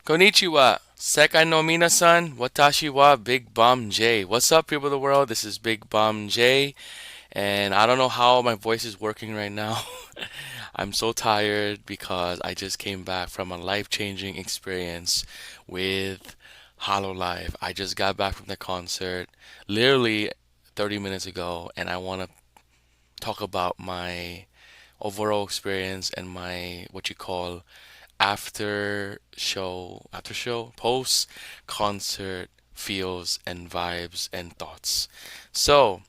Konnichiwa. Sekai no minasan, watashi wa Big Bomb J. What's up, people of the world? This is Big Bomb J, and I don't know how my voice is working right now. I'm so tired because I just came back from a life-changing experience with Hololive. I just got back from the concert literally 30 minutes ago, and I want to talk about my overall experience and my what you call after show post concert feels and vibes and thoughts. So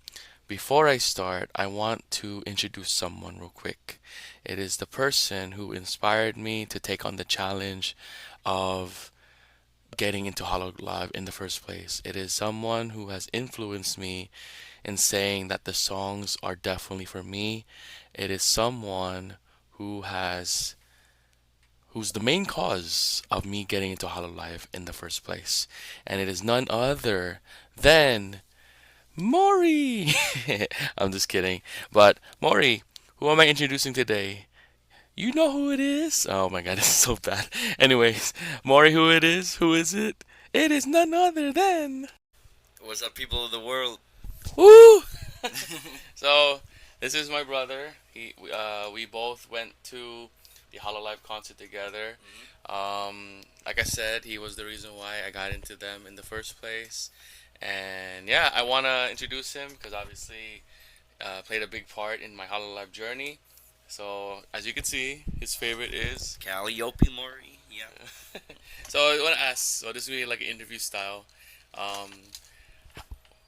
before I start, I want to introduce someone real quick. It is the person who inspired me to take on the challenge of getting into Hollow Live in the first place. It is someone who has influenced me in saying that the songs are definitely for me. It is someone who has who's the main cause of me getting into Hololive in the first place. And it is none other than Maury. I'm just kidding. But Maury, who am I introducing today? You know who it is? Oh my god, this is so bad. Anyways, Maury, who it is? Who is it? It is none other than. What's up, people of the world? Woo! So, this is my brother. We both went to the Hololive concert together. Like I said, he was the reason why I got into them in the first place. And yeah, I want to introduce him because obviously played a big part in my Hololive journey. So as you can see, his favorite is. Calliope Mori. Yeah. So I want to ask. So this will be like an interview style. Um,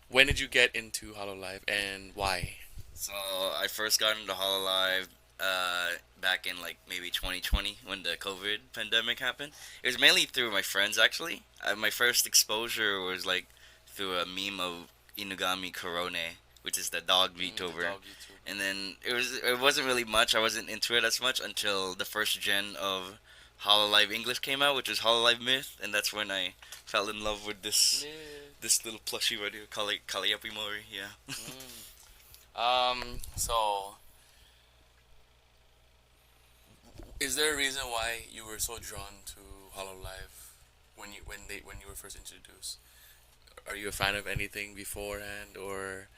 when did you get into Hololive and why? So I first got into Hololive back in like maybe 2020 when the COVID pandemic happened. It was mainly through my friends actually. My first exposure was like through a meme of Inugami Korone, which is the dog VTuber. And then it wasn't really much. I wasn't into it as much until the first gen of Hololive English came out, which was Hololive Myth, and that's when I fell in love with this little plushie right here, Calliope Mori. Yeah. So is there a reason why you were so drawn to Hololive when you were first introduced? Are you a fan of anything beforehand, or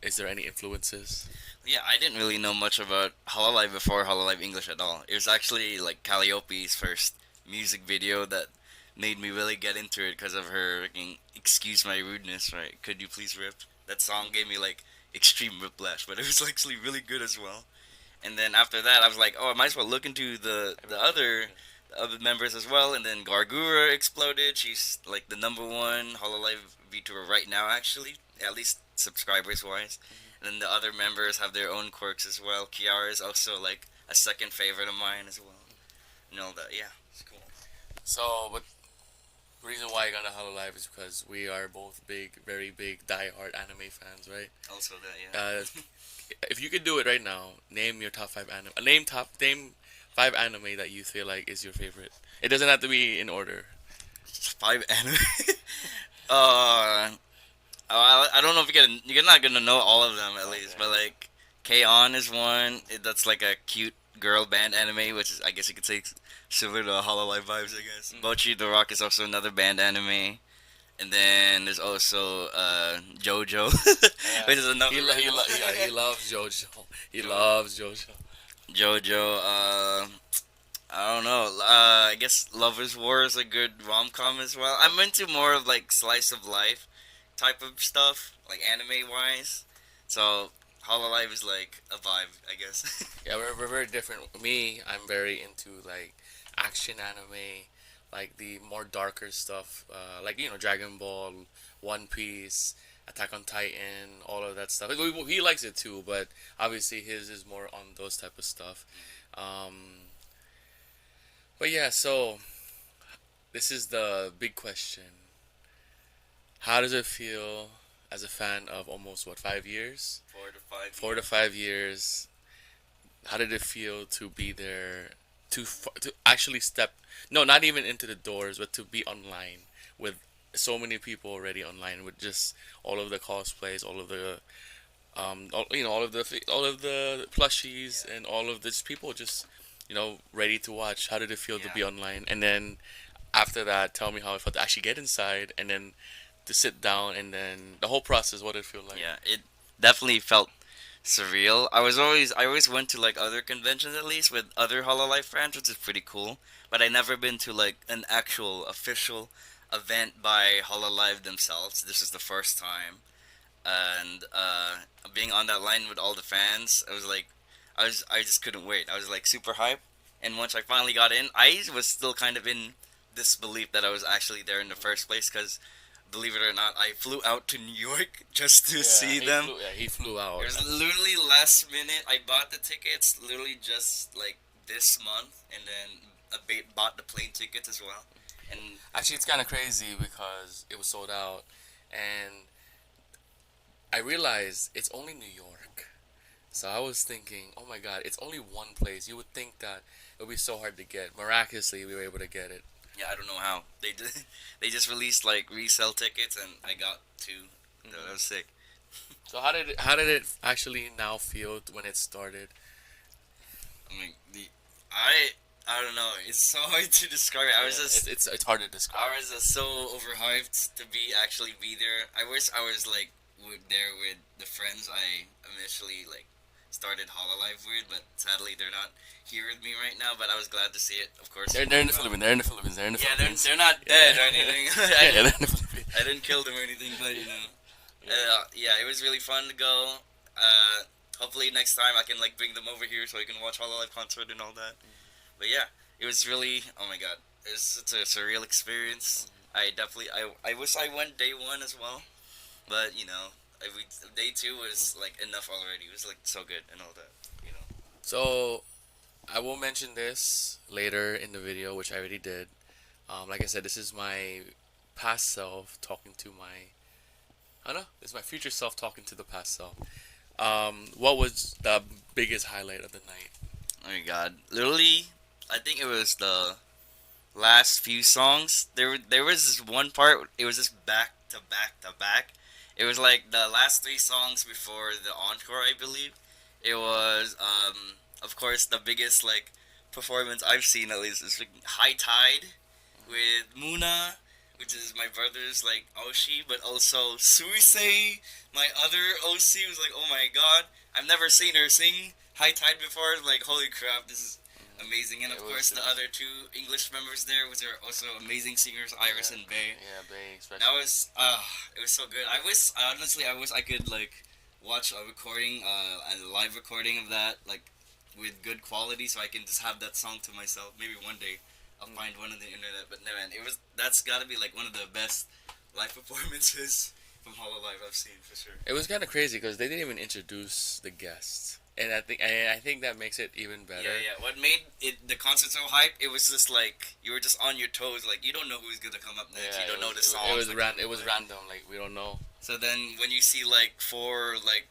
is there any influences? Yeah, I didn't really know much about Hololive before Hololive English at all. It was actually like Calliope's first music video that made me really get into it because of her freaking "Excuse My Rudeness," right? Could you please rip? That song gave me like extreme whiplash, but it was actually really good as well. And then after that, I was like, oh, I might as well look into the other members as well. And then Gargura exploded. She's like the number one Hololive VTuber right now, actually, at least subscribers wise. And then the other members have their own quirks as well. Kiara is also like a second favorite of mine as well. And all that, yeah, it's cool. So, but the reason why I got into Hololive is because we are both very big, die-hard anime fans, right? Also that, yeah. If you could do it right now, name your top five anime. Name five anime that you feel like is your favorite. It doesn't have to be in order. Five anime. I don't know if you're not gonna know all of them at least, but like K-On! Is one. That's like a cute girl band anime, which is I guess you could say similar to Hololive vibes, I guess. Bochi the Rock is also another band anime. And then there's also JoJo, which is another. He loves JoJo. He loves JoJo. JoJo. I don't know. I guess Lovers War is a good rom-com as well. I'm into more of like slice of life type of stuff, like anime wise. So Hololive is like a vibe, I guess. Yeah, we're very different. Me, I'm very into like action anime, like the more darker stuff, like Dragon Ball, One Piece, Attack on Titan, all of that stuff. He likes it too, but obviously his is more on those type of stuff. But yeah, so this is the big question. How does it feel as a fan of almost 5 years? 4 to 5. 4 to 5 years. How did it feel to be there to actually step, no, not even into the doors, but to be online with so many people already online with just all of the cosplays, all of the all of the plushies Yeah. and all of this people just ready to watch. How did it feel to Yeah. be online? And then after that, tell me how it felt to actually get inside and then to sit down and then the whole process. What did it feel like? Yeah, it definitely felt surreal. I always went to like other conventions at least with other Hololive friends, which is pretty cool. But I never been to like an actual official event by Hololive themselves. This is the first time, and being on that line with all the fans, I was like, I just couldn't wait. I was like super hyped, and once I finally got in, I was still kind of in disbelief that I was actually there in the first place because believe it or not, I flew out to New York just to Yeah, see them. he flew It out. was literally last minute. I bought the tickets literally just like this month, and then bought the plane tickets as well. And Actually, it's kind of crazy because it was sold out, and I realized it's only New York. So I was thinking, oh my God, it's only one place. You would think that it would be so hard to get. Miraculously, we were able to get it. yeah, I don't know how they did. They just released like resale tickets, and I got two. That was sick. So how did it actually now feel when it started? I mean, I don't know. It's so hard to describe. I was Yeah, just it's hard to describe. I was so overhyped to be there. I wish I was like there with the friends I initially like started Hololive with, but sadly they're not here with me right now. But I was glad to see it, of course. They're in the Philippines. They're in the Philippines. They're in the Yeah, Philippines. they're not Yeah. dead or anything. Yeah, they're in the Philippines. I didn't kill them or anything, but Yeah. yeah, it was really fun to go. Hopefully next time I can like bring them over here so I can watch Hololive concert and all that. But yeah, it was really, oh my god, it was such a surreal experience. I wish I went day one as well, but day two was like enough already. It was like so good and all that, you know. So I will mention this later in the video, which I already did. Like I said, this is my past self talking to my. I don't know. This is my future self talking to the past self. What was the biggest highlight of the night? Oh my god, literally, I think it was the last few songs. There was this one part. It was just back to back to back. It was like the last three songs before the encore, I believe. It was of course the biggest like performance I've seen at least is like, High Tide with Muna, which is my brother's like Oshi, but also Suisei, my other OC was like, oh my god, I've never seen her sing High Tide before. Like holy crap, this is amazing. And of course the other two English members there, which are also amazing singers, Iris and Bay. Yeah, Bay especially. That was it was so good. I wish I could like watch a recording, a live recording of that, like with good quality, so I can just have that song to myself. Maybe one day I'll find one on the internet. But no, man, that's got to be like one of the best live performances from Hololive I've seen for sure. It was kind of crazy because they didn't even introduce the guests, and I think that makes it even better. Yeah, yeah. What made the concert so hype? It was just like you were just on your toes. Like you don't know who's gonna come up next. You don't know the songs. It was random. Like we don't know. So then when you see like four like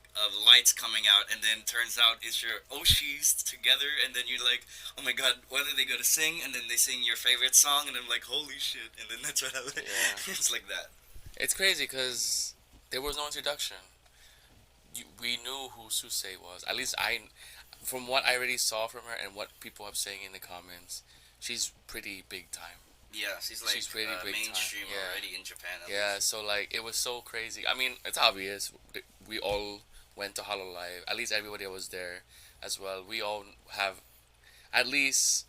lights coming out, and then turns out it's your Oshis together, and then you're like, oh my god, what are they gonna sing? And then they sing your favorite song, and I'm like, holy shit! And then that's what Yeah. it's like that. It's crazy because there was no introduction. We knew who Susei was. At least from what I already saw from her and what people have saying in the comments, she's pretty big time. Yeah, she's like She's pretty big time. mainstream Yeah. already in Japan. At Yeah, least. so like it was so crazy. I mean, it's obvious. We all went to Hololive. At least everybody was there as well. We all have at least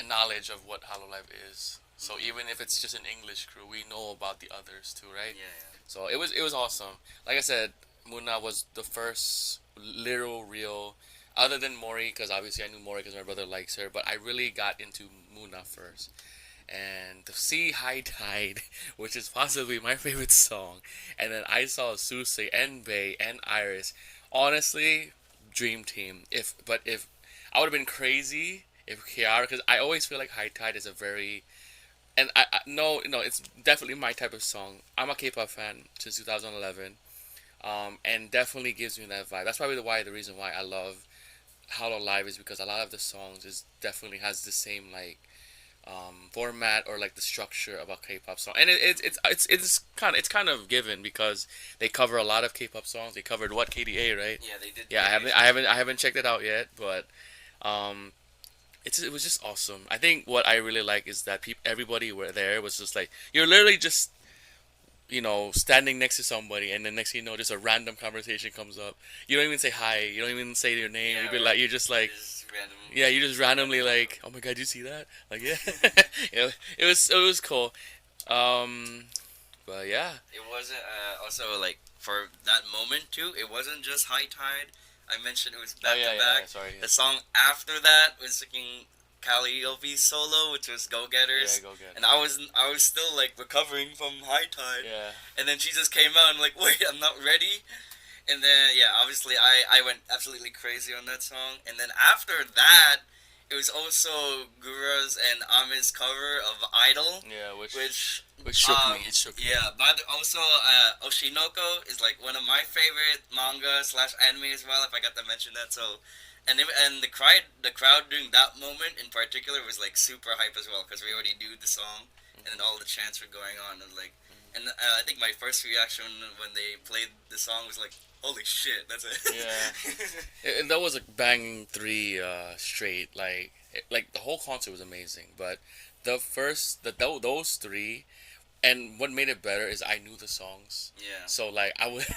a knowledge of what Hololive is. So even if it's just an English crew, we know about the others too, right? Yeah, So it was awesome. Like I said, Muna was the first literal real, other than Mori, because obviously I knew Mori because my brother likes her. But I really got into Muna first, and to see High Tide, which is possibly my favorite song, and then I saw Susei and Bay and Iris. Honestly, dream team. If I would have been crazy if Kiara, because I always feel like High Tide is a very and no, it's definitely my type of song. I'm a K-pop fan since 2011, and definitely gives me that vibe. That's probably the reason why I love Hololive is because a lot of the songs is definitely has the same like format or like the structure of a K-pop song, and it's kind of given because they cover a lot of K-pop songs. They covered what KDA, right? Yeah, they did Yeah, KDA's I haven't checked it out yet, but um, it was just awesome. I think what I really like is that everybody were there was just like you're literally just standing next to somebody, and then next thing you know, just a random conversation comes up. You don't even say hi. You don't even say your name. Yeah, You be right. like, you're just like, Just random. yeah, you just randomly Random. like, oh my god, you see that? Like, yeah, it was cool. Um, but yeah, It wasn't also like for that moment too. It wasn't just High Tide. I mentioned it was oh back to yeah, yeah, yeah. back. Sorry, The yes, song after that was fucking Calliope solo, which was Go yeah, Getters, go get and it. I was still like recovering from High Tide, Yeah, and then she just came out and like, wait, I'm not ready. And then yeah, obviously I went absolutely crazy on that song. And then after that, it was also Gura's and Amit's cover of Idol, yeah, which which shook me. It shook me. yeah. But also Oshinoko is like one of my favorite manga slash anime as well. If I got to mention that, so. And the crowd during that moment in particular was like super hype as well because we already knew the song and then all the chants were going on and like and I think my first reaction when they played the song was like, "Holy shit, that's Yeah, it!" that was a banging three straight. Like the whole concert was amazing, but those three. And what made it better is I knew the songs, Yeah, so like I was,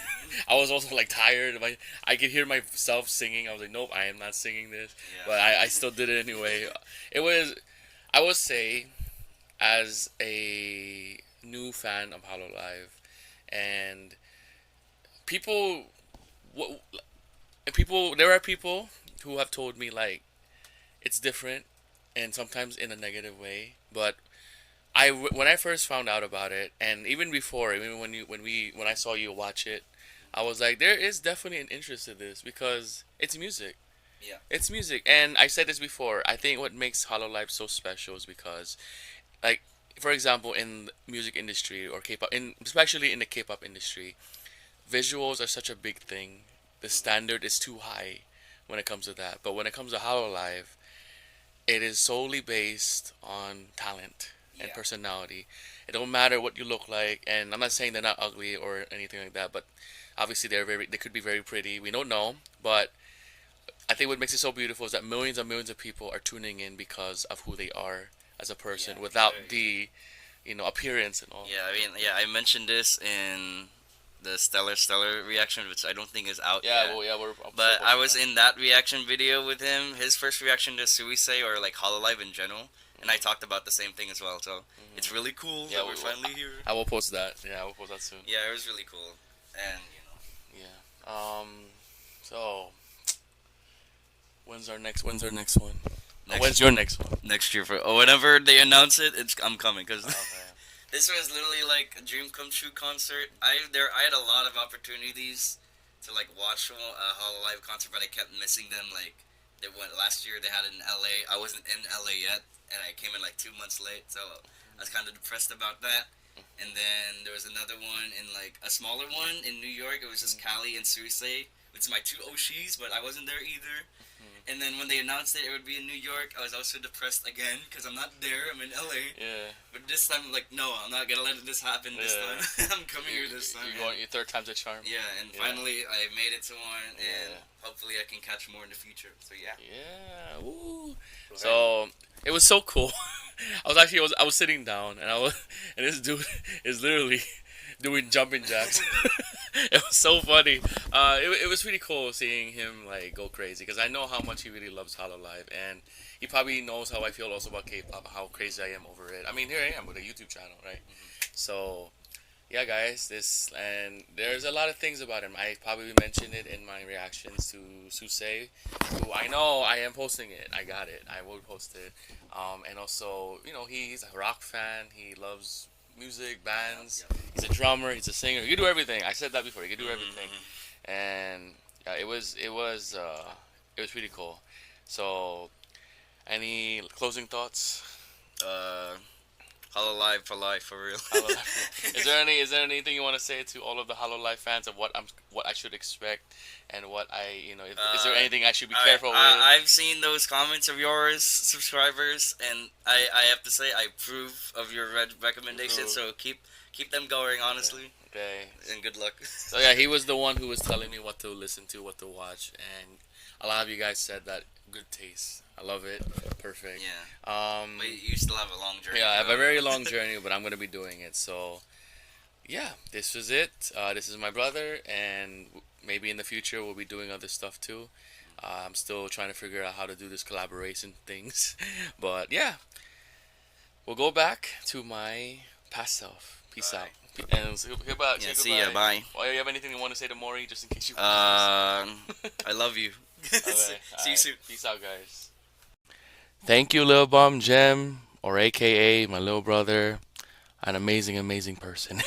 I was also like tired. I could hear myself singing. I was like, nope, I am not singing this, yeah, but I still did it anyway. It was, I would say, as a new fan of Hololive, and people, what, there are people who have told me like it's different, and sometimes in a negative way, but when I first found out about it, and even before, even when I saw you watch it, I was like, there is definitely an interest in this because it's music. yeah, It's music, and I said this before. I think what makes Hololive so special is because, like, for example, in the music industry or K-pop, especially in the K-pop industry, visuals are such a big thing. The standard is too high when it comes to that. But when it comes to Hololive, it is solely based on talent and yeah, personality. It don't matter what you look like, and I'm not saying they're not ugly or anything like that, but obviously they could be very pretty. We don't know, but I think what makes it so beautiful is that millions and millions of people are tuning in because of who they are as a yeah. person, without Very true. the appearance and all. Yeah, I mean, yeah, I mentioned this in the Stellar reaction, which I don't think is out Yeah, yet. well, yeah, I'm still But I posting was that. in that reaction video with him. His first reaction to Suisei or like Hololive in general, and I talked about the same thing as well. So it's really cool Yeah, that we're finally here. I will post that. Yeah, I will post that soon. Yeah, it was really cool, and Yeah. So when's our next one? When's next your next one? next year for whenever they announce it, I'm coming because Okay. this was literally like a dream come true concert. I had a lot of opportunities to like watch a Hololive concert, but I kept missing them. Like they went last year, they had it in LA. I wasn't in LA yet, and I came in like 2 months late, so I was kind of depressed about that. And then there was another one in like a smaller one in New York. It was just Cali and Suisei, which is my two Oshis, but I wasn't there either. And then when they announced it would be in New York, I was also depressed again because I'm not there. I'm in LA. Yeah. But this time, I'm like, no, I'm not gonna let this happen this Yeah. time. I'm coming here this time. You're going your third time's a charm. Yeah, and Yeah. finally I made it to one, and Yeah. hopefully I can catch more in the future. So yeah. Yeah. Woo. Go ahead. So it was so cool. I was sitting down, and I was and this dude is literally doing jumping jacks. It was so funny. It was pretty cool seeing him like go crazy because I know how much he really loves Hololive, and he probably knows how I feel also about K-pop, how crazy I am over it. I mean, here I am with a YouTube channel, right? So yeah, guys, this and there's a lot of things about him. I probably mentioned it in my reactions to Susei, who I know I am posting it. I got it. I will post it. And also, he's a rock fan. He loves music, bands. Yep. He's a drummer. He's a singer. He can do everything. I said that before. He can do everything. Mm-hmm. And yeah, it was pretty cool. So, any closing thoughts? Uh, Hololive for life, for real. Hololive. Is there anything you want to say to all of the Hololive fans of what I should expect and what is there uh, anything I should be careful with? I've seen those comments of yours, subscribers, and I have to say I approve of your recommendations. Improve. So keep them going, Okay. honestly, Okay. and good luck. So yeah, he was the one who was telling me what to listen to, what to watch, and a lot of you guys said that good taste. I love it. Perfect. Yeah, but Um, you still have a long journey yeah, I to have a go very long though. journey, but I'm gonna be doing it. So yeah, this was it. This is my brother, and maybe in the future we'll be doing other stuff too. I'm still trying to figure out how to do this collaboration things, but yeah, we'll go back to my past self. Peace out. Bye. And goodbye. Say Yeah, see ya. goodbye. Bye. Well, you have anything you want to say to Maury, just in case you forget to say Um, it? I love you. Okay. See All you right. soon. Peace out, guys. Thank you, Lil Bum Jem, or AKA my little brother. An amazing, amazing person.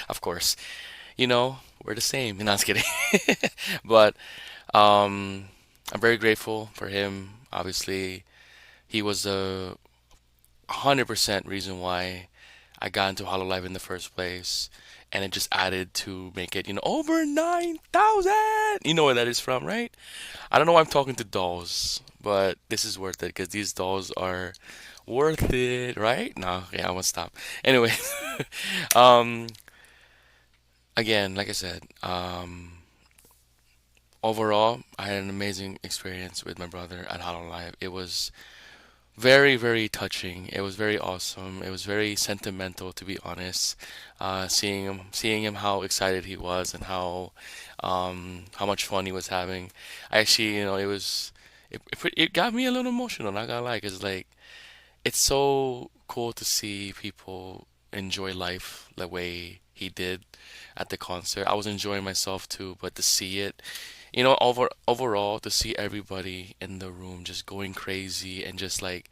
Of course. We're the same. No, I'm just kidding. But I'm very grateful for him. Obviously, he was a 100% reason why I got into Hololive in the first place. And it just added to make it, over 9,000. You know where that is from, right? I don't know why I'm talking to dolls, but this is worth it because these dolls are worth it, right? No, yeah, I won't stop. Anyway, um, again, like I said, overall, I had an amazing experience with my brother at Hololive. It was very, very touching. It was very awesome. It was very sentimental, to be honest. Seeing him, how excited he was, and how much fun he was having. I actually, it got me a little emotional. Not gonna lie, 'cause like it's so cool to see people enjoy life the way he did at the concert. I was enjoying myself too, but to see it, overall, to see everybody in the room just going crazy and just like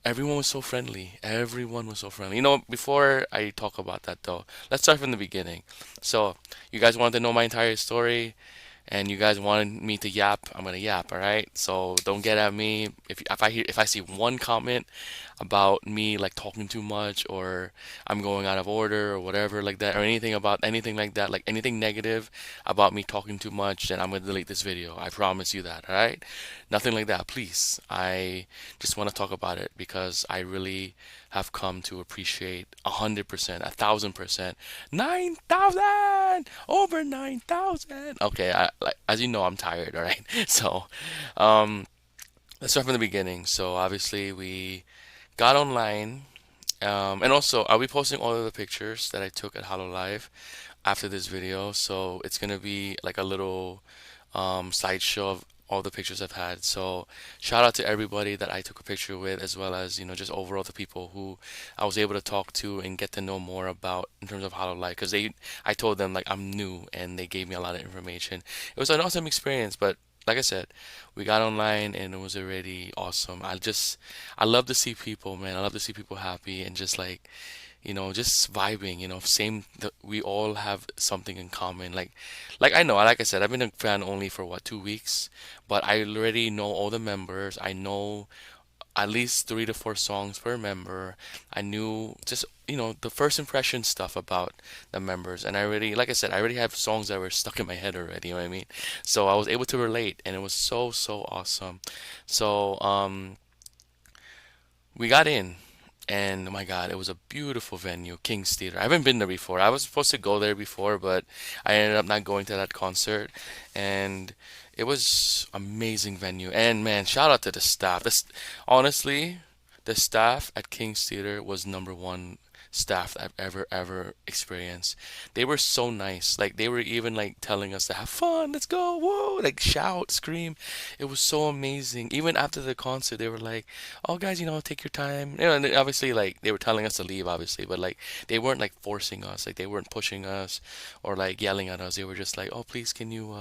everyone was so friendly. Everyone was so friendly. Before I talk about that though, let's start from the beginning. So, you guys wanted to know my entire story and you guys wanted me to yap, I'm gonna yap, all right? So don't get at me if I see one comment about me like talking too much or I'm going out of order or whatever like that or anything like that, like anything negative about me talking too much, then I'm gonna delete this video. I promise you that, all right? Nothing like that, please. I just want to talk about it because I really have come to appreciate 100%, 1,000%, 9,000, over 9,000. Okay, like as you know, I'm tired. All right, so um, let's start from the beginning. So obviously we got online, and also I'll be posting all of the pictures that I took at Hololive after this video. So it's gonna be like a little slideshow of all the pictures I've had. So shout out to everybody that I took a picture with, as well as just overall the people who I was able to talk to and get to know more about in terms of how to like. Because I told them like I'm new, and they gave me a lot of information. It was an awesome experience, but like I said, we got online and it was already awesome. I love to see people, man. I love to see people happy and just like just vibing, we all have something in common. Like I know, like I said, I've been a fan only for what, 2 weeks, but I already know all the members. I know at least 3 to 4 songs per member. I knew just, the first impression stuff about the members. And I already, like I said, I already have songs that were stuck in my head already, you know what I mean? So I was able to relate and it was so, so awesome. So, we got in, and oh my God, it was a beautiful venue, King's Theater. I haven't been there before. I was supposed to go there before, but I ended up not going to that concert, and it was amazing venue. And man, shout out to the staff. Honestly, the staff at King's Theater was number one staff I've ever experienced. They were so nice. Like they were even like telling us to have fun, let's go, whoa, like shout, scream. It was so amazing. Even after the concert, they were like, "Oh, guys, take your time." And obviously, like they were telling us to leave, obviously, but like they weren't like forcing us, like they weren't pushing us or like yelling at us. They were just like, "Oh, please, can you?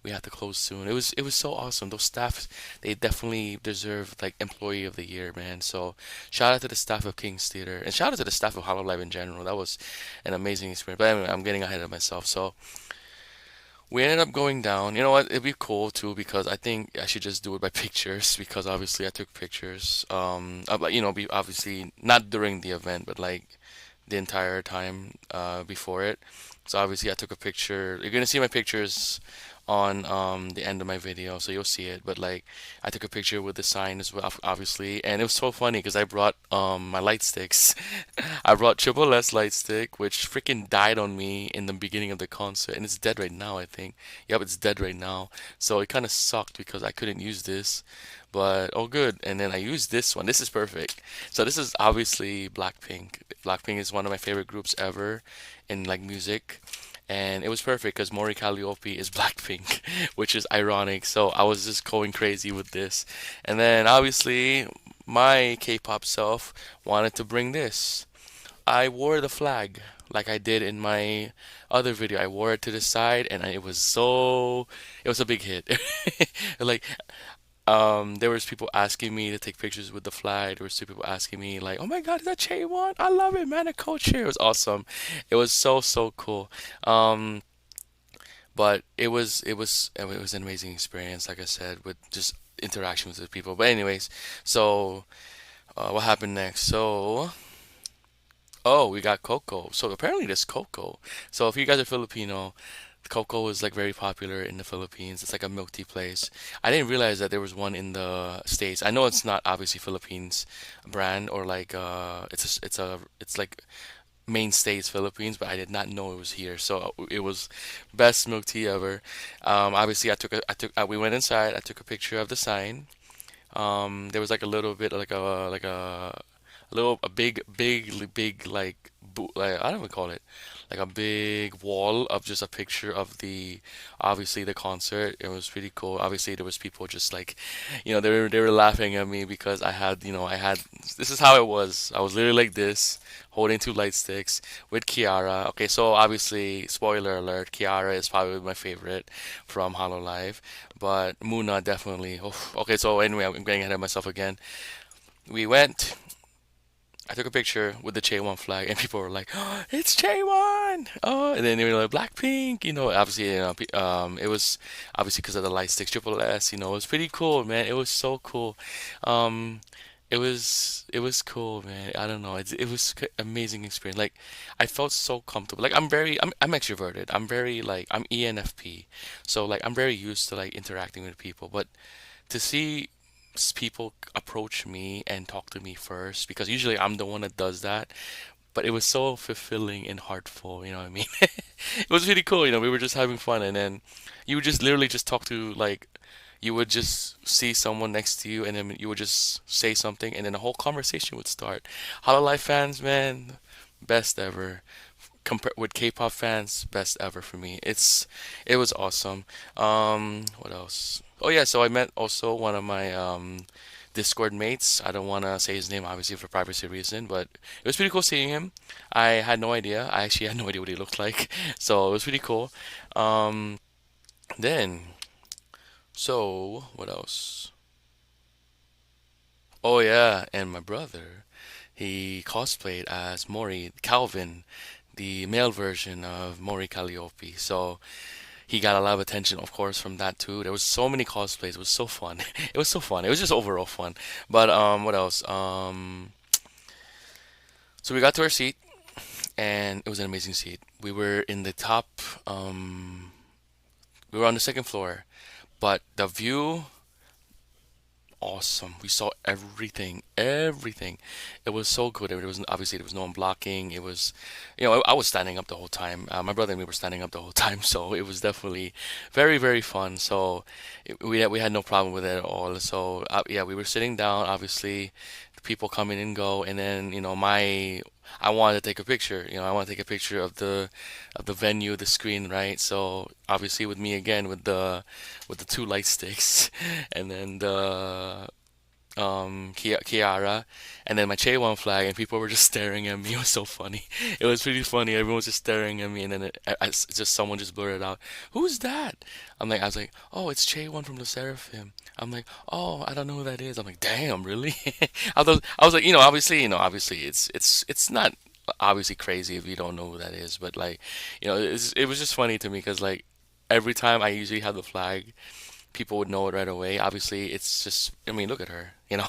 We have to close soon." It was so awesome. Those staff, they definitely deserve like Employee of the Year, man. So shout out to the staff of King's Theater and shout out to the staff of Hololive in general. That was an amazing experience. But anyway, I'm getting ahead of myself. So We ended up going down. You know what? It'd be cool too because I think I should just do it by pictures because obviously I took pictures. Like obviously not during the event, but like the entire time before it. So obviously I took a picture. You're gonna see my pictures on the end of my video, so you'll see it. But like I took a picture with the sign as well, obviously, and it was so funny because I brought my light sticks. I brought Triple S light stick, which freaking died on me in the beginning of the concert, and it's dead right now, I think. Yep, it's dead right now. So it kind of sucked because I couldn't use this, but oh good. And then I used this one. This is perfect. So this is obviously Blackpink. Blackpink is one of my favorite groups ever in like music. And it was perfect because Mori Calliope is Blackpink, which is ironic. So I was just going crazy with this. And then obviously my K-pop self wanted to bring this. I wore the flag like I did in my other video. I wore it to the side and it was a big hit. Like there was people asking me to take pictures with the flag. There was two people asking me like, "Oh my God, is that Chaewon? I love it, man! A co-chair. It was awesome. It was so cool." Um, but it was an amazing experience, like I said, with just interaction with the people. But anyways, so what happened next? So oh, we got Coco. So apparently there's Coco. So if you guys are Filipino, Coco is like very popular in the Philippines. It's like a milk tea place. I didn't realize that there was one in the States. I know it's not obviously Philippines brand or like it's like main states Philippines, but I did not know it was here. So it was best milk tea ever. Obviously we went inside. I took a picture of the sign. There was like a little bit like a little a big like like I don't know what to call it, like a big wall of just a picture of the obviously the concert. It was pretty cool. Obviously there was people just like, they were laughing at me because I had this is how it was. I was literally like this, holding two light sticks with Kiara. Okay, so obviously spoiler alert, Kiara is probably my favorite from Hololive, but Muna definitely. Oh, okay, so anyway, I'm getting ahead of myself again. We went. I took a picture with the Chaewon flag, and people were like, "Oh, it's Chaewon!" Oh, and then they were like, "Blackpink!" Obviously, it was obviously because of the light sticks, Triple S. It was pretty cool, man. It was so cool. Um, it was cool, man. I don't know. It was amazing experience. Like, I felt so comfortable. Like, I'm extroverted. I'm ENFP, so like I'm very used to like interacting with people, but to see people approach me and talk to me first because usually I'm the one that does that. But it was so fulfilling and heartful, you know what I mean? It was really cool, we were just having fun and then you would just literally just talk to like you would just see someone next to you and then you would just say something and then a whole conversation would start. Hololive fans, man, best ever. Compare with K-pop fans, best ever for me. It was awesome. What else? Oh yeah, so I met also one of my Discord mates. I don't want to say his name obviously for privacy reason, but it was pretty cool seeing him. I had no idea. I actually had no idea what he looked like, so it was pretty cool. Um, then so what else? Oh yeah, and my brother, he cosplayed as Mori Calvin, the male version of Mori Calliope. So he got a lot of attention, of course, from that too. There was so many cosplays. It was so fun. It was so fun. It was just overall fun. But what else? So we got to our seat, and it was an amazing seat. We were in the top. We were on the second floor, but the view awesome. We saw everything. It was so good. There was no one blocking. It was, I was standing up the whole time. My brother and me were standing up the whole time, so it was definitely very fun. So we had no problem with it at all. So yeah, we were sitting down. Obviously, the people come in and go, and then my I wanted to take a picture. I want to take a picture of the venue, the screen, right? So obviously with me again with the two light sticks, and then the Kiara, and then my Chaewon flag, and people were just staring at me. It was so funny. It was pretty funny. Everyone was just staring at me, and then just someone just blurted out, "Who's that?" I was like, "Oh, it's Chaewon from the Seraphim." I'm like, "Oh, I don't know who that is." I'm like, "Damn, really?" I was like, obviously, it's not obviously crazy if you don't know who that is, but like, it was just funny to me because like every time I usually have the flag, people would know it right away. Obviously, it's just, I mean, look at her, you know.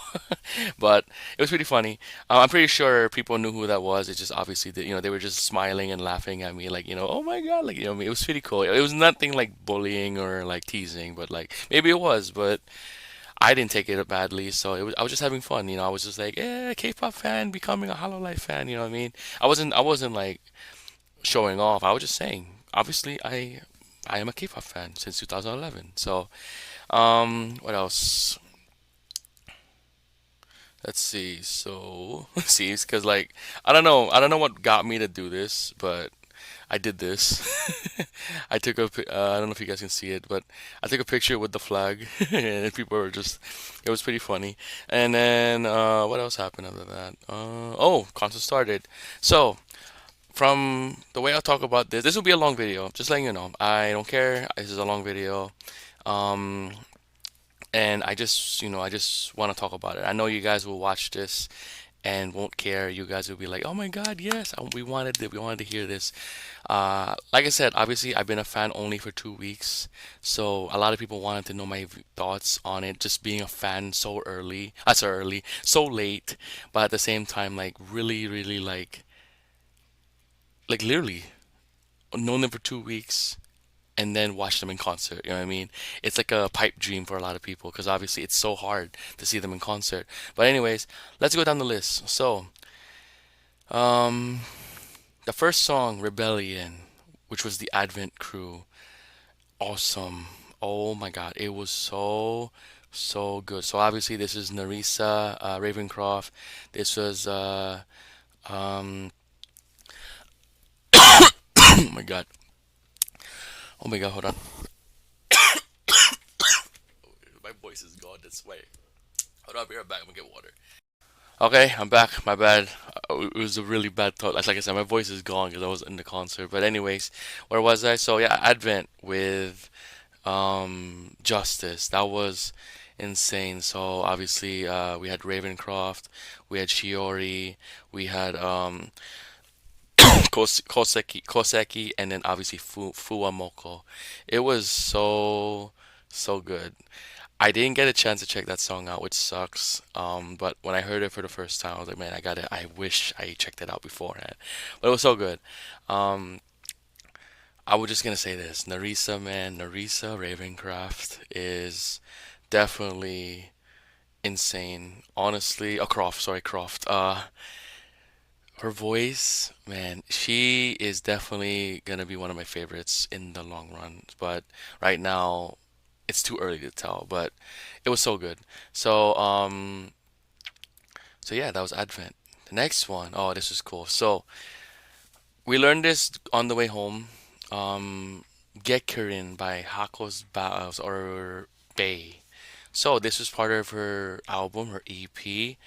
But it was pretty funny. I'm pretty sure people knew who that was. It's just obviously that, they were just smiling and laughing at me, like, oh my God, like, I mean, it was pretty cool. It was nothing like bullying or like teasing, but like maybe it was, but I didn't take it badly. So I was just having fun, I was just like, yeah, K-pop fan, becoming a Hololive fan, you know what I mean? I wasn't like showing off. I was just saying, obviously, I am a K-pop fan since 2011. So, what else? Let's see. So, let's see, because like I don't know what got me to do this, but I did this. I don't know if you guys can see it, but I took a picture with the flag, and people were just, it was pretty funny. And then, what else happened after that? Oh, concert started. So, from the way I'll talk about this, this will be a long video. Just letting you know. I don't care. This is a long video. Um, and I just want to talk about it. I know you guys will watch this and won't care. You guys will be like, "Oh my God, yes, we wanted to hear this." Like I said, obviously I've been a fan only for 2 weeks, so a lot of people wanted to know my thoughts on it. Just being a fan so early, so late, but at the same time, like really, really like literally known them for 2 weeks and then watch them in concert. You know what I mean? It's like a pipe dream for a lot of people because obviously it's so hard to see them in concert. But anyways, let's go down the list. So, um, the first song, Rebellion, which was the Advent Crew, awesome. Oh my God, it was so good. So obviously this is Narisa Ravencroft. This was um oh my God. Oh my God, hold on. My voice is gone. That's why. Hold on, I'll be right back. I'm gonna get water. Okay, I'm back. My bad. It was a really bad thought. Like I said, my voice is gone because I was in the concert. But anyways, where was I? So yeah, Advent with Justice. That was insane. So obviously, we had Ravencroft, we had Shiori, we had Koseki, and then obviously Fuwamoko. It was so good. I didn't get a chance to check that song out, which sucks. But when I heard it for the first time, I was like, man, I got it. I wish I checked it out beforehand. But it was so good. Um, I was just gonna say this, Narisa, man, Narisa Ravencroft is definitely insane. Honestly, Croft, sorry, Croft. Her voice, man, she is definitely gonna be one of my favorites in the long run. But right now, it's too early to tell. But it was so good. So, so yeah, that was Advent. The next one, oh, this is cool. So we learned this on the way home. Um, Gekkerin by Hako's Baos or Bay. So this was part of her album, her EP. It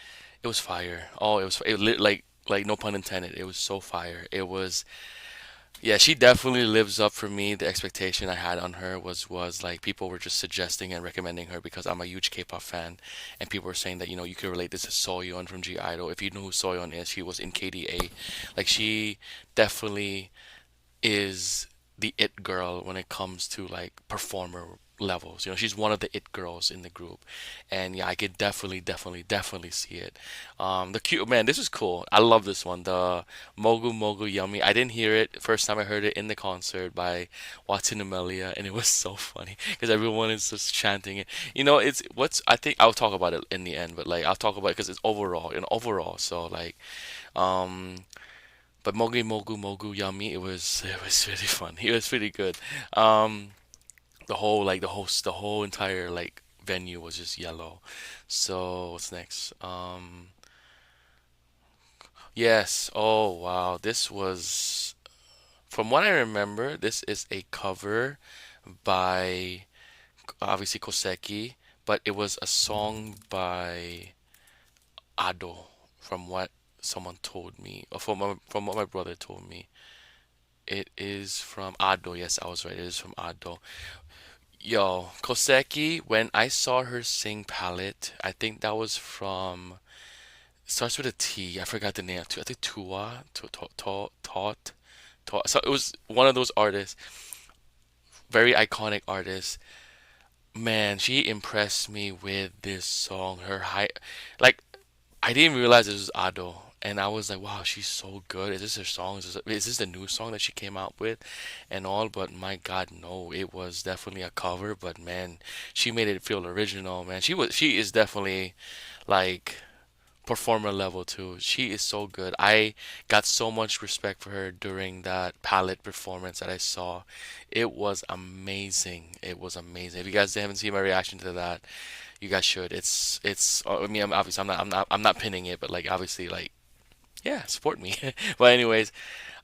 was fire. Oh, like no pun intended. It was so fire. It was, yeah, she definitely lives up for me. The expectation I had on her was like people were just suggesting and recommending her because I'm a huge K-pop fan, and people were saying that you could relate this to Soyeon from G Idol. If you know who Soyeon is, she was in KDA. Like she definitely is the it girl when it comes to like performer levels. She's one of the it girls in the group, and yeah, I could definitely see it. The cute man, this is cool. I love this one. The Mogu Mogu Yummy. I didn't hear it first time I heard it in the concert by Watson Amelia, and it was so funny because everyone is just chanting it. It's what's I think I'll talk about it in the end, but like I'll talk about it because it's overall, overall. So like, um. But Mogi Mogu Mogu Yummy, it was really fun. It was pretty good. Um, the whole entire like venue was just yellow. So what's next? Yes. Oh wow, this was from what I remember. This is a cover by obviously Koseki, but it was a song by Ado, from what someone told me, or from what my brother told me. It is from Ado. Yes, I was right. It is from Ado. Yo, Koseki, when I saw her sing Palette, I think that was from, starts with a T. I forgot the name. I think Tua, Tot. So it was one of those artists. very iconic artist. Man, she impressed me with this song. Her high, like I didn't realize it was Ado, and I was like, wow, she's so good. Is this her song? Is this the new song that she came out with, and all? But my God, no, it was definitely a cover. But man, she made it feel original. Man, she is definitely like performer level too. She is so good. I got so much respect for her during that palette performance that I saw. It was amazing. It was amazing. If you guys haven't seen my reaction to that, you guys should. It's. I mean, obviously, I'm not pinning it, but like obviously, like yeah, support me. But anyways,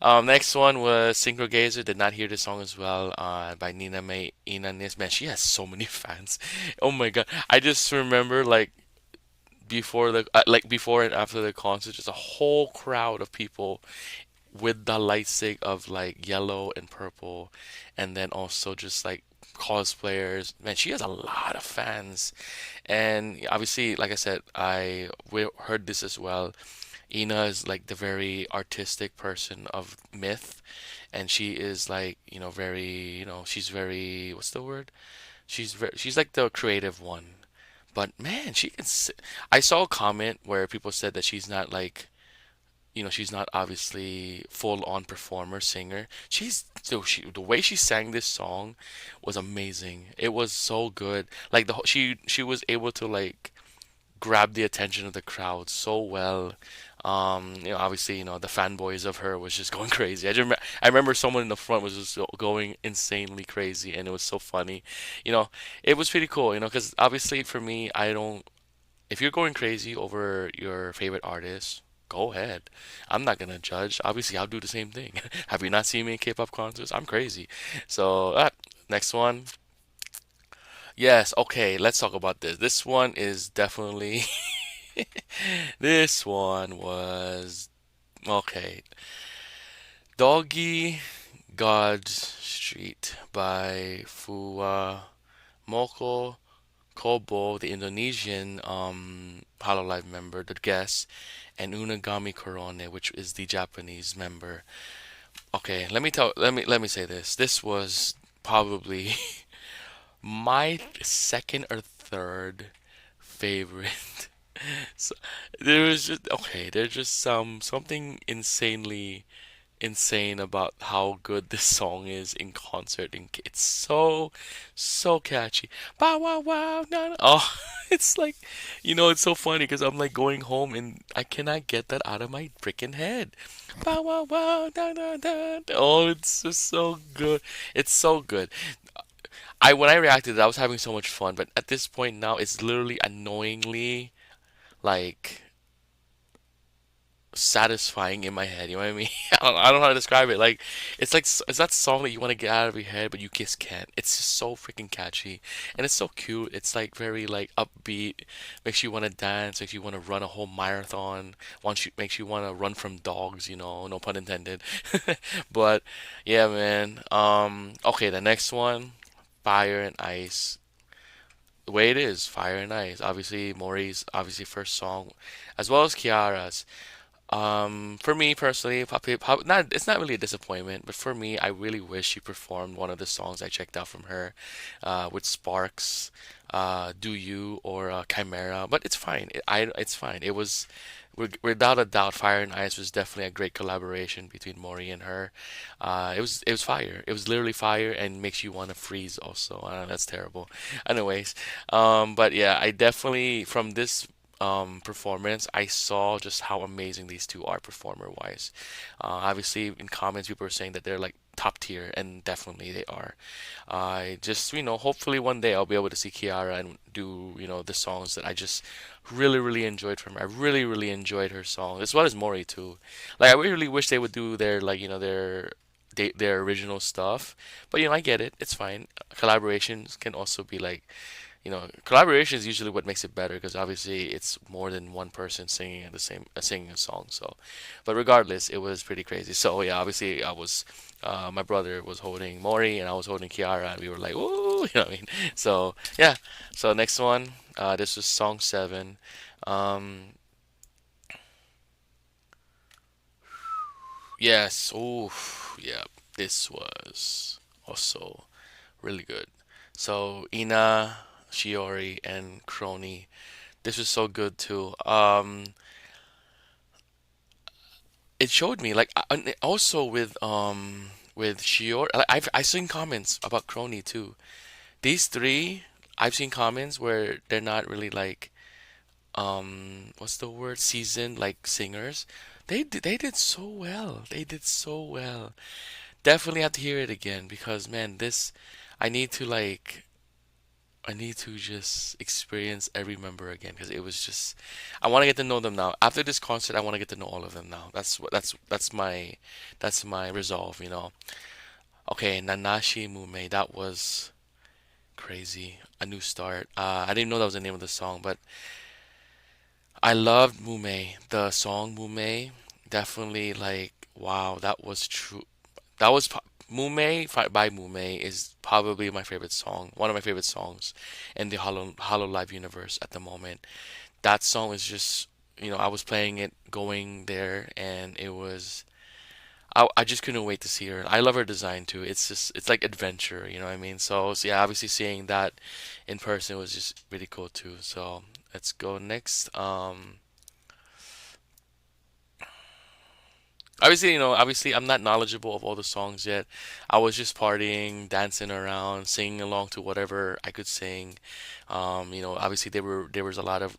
next one was Synchro Gazer. Did not hear this song as well. By Nina May Inanis. Man, she has so many fans. Oh my God, I just remember before and after the concert, just a whole crowd of people with the light stick of like yellow and purple, and then also just like cosplayers. Man, she has a lot of fans, and obviously, like I said, we heard this as well. Ina is like the very artistic person of Myth, and she is like very she's very what's the word? She's like the creative one. But man, I saw a comment where people said that she's not like she's not obviously full on performer singer. The way she sang this song was amazing. It was so good. Like she was able to like grab the attention of the crowd so well. Obviously, the fanboys of her was just going crazy. I remember someone in the front was just going insanely crazy, and it was so funny. You know, it was pretty cool. Because obviously for me, I don't if you're going crazy over your favorite artist, go ahead. I'm not gonna judge. Obviously, I'll do the same thing. Have you not seen me in K-pop concerts? I'm crazy. So, next one. Yes, okay, let's talk about this. This one is definitely. This one was. Okay. Doggy God Street by Fua Moko Kobo, the Indonesian Hololive member, the guest, and Unagami Korone, which is the Japanese member. Okay, let me say this. This was probably my second or third favorite. So, there's just something insanely insane about how good this song is in concert. And it's so catchy. Bow wow wow na na. Oh, it's like it's so funny because I'm like going home and I cannot get that out of my freaking head. Bow wow wow na na na. Oh, it's just so good. It's so good. When I reacted, I was having so much fun, but at this point now, it's literally annoyingly like satisfying in my head. You know what I mean? I don't know how to describe it. Like it's that song that you want to get out of your head, but you just can't. It's just so freaking catchy, and it's so cute. It's like very like upbeat, makes you want to dance, makes you want to run a whole marathon. Makes you want to run from dogs. No pun intended. But yeah, man. Okay, the next one, Fire and Ice. The way it is, Fire and Ice. Obviously, Maury's obviously first song, as well as Kiara's. For me personally, it's not really a disappointment, but for me, I really wish she performed one of the songs I checked out from her, with Sparks, Do You or Chimera. But it's fine. It's fine. Without a doubt, Fire and Ice was definitely a great collaboration between Mori and her. It was fire. It was literally fire and makes you want to freeze. Also, that's terrible. Anyways, but yeah, I definitely from this performance, I saw just how amazing these two are performer wise. Obviously, in comments, people are saying that they're like top tier, and definitely they are. I just, hopefully one day I'll be able to see Kiara and do, the songs that I just really, really enjoyed from her. I really, really enjoyed her song, as well as Mori too. Like, I really wish they would do their, like, their original stuff. But, I get it. It's fine. Collaborations can also be like collaboration is usually what makes it better because obviously it's more than one person singing at the same singing a song. So, but regardless, it was pretty crazy. So yeah, obviously my brother was holding Mori and I was holding Kiara, and we were like, "Ooh," you know what I mean? So yeah. So next one, this was song seven. Um, yes. Ooh, yeah. This was also really good. So Ina, Shiori, and Crony. This was so good too. It showed me like and also with Shiori. I've seen comments about Crony too. These three, I've seen comments where they're not really like what's the word, seasoned like singers. They did so well. They did so well. Definitely have to hear it again because man, this I need to like I need to just experience every member again because it was just I want to get to know them now. After this concert, I want to get to know all of them now. That's my resolve, you know. Okay, Nanashi Mume, that was crazy. A new start. I didn't know that was the name of the song, but I loved Mume. The song Mume, definitely like wow, that was true. That was by Mume is probably my favorite song, one of my favorite songs in the Hololive universe at the moment. That song is just, I was playing it going there and it was I just couldn't wait to see her. I love her design too. It's like adventure, you know what I mean? So yeah, obviously seeing that in person was just really cool too. So let's go next. Obviously, obviously I'm not knowledgeable of all the songs yet. I was just partying, dancing around, singing along to whatever I could sing. Obviously there was a lot of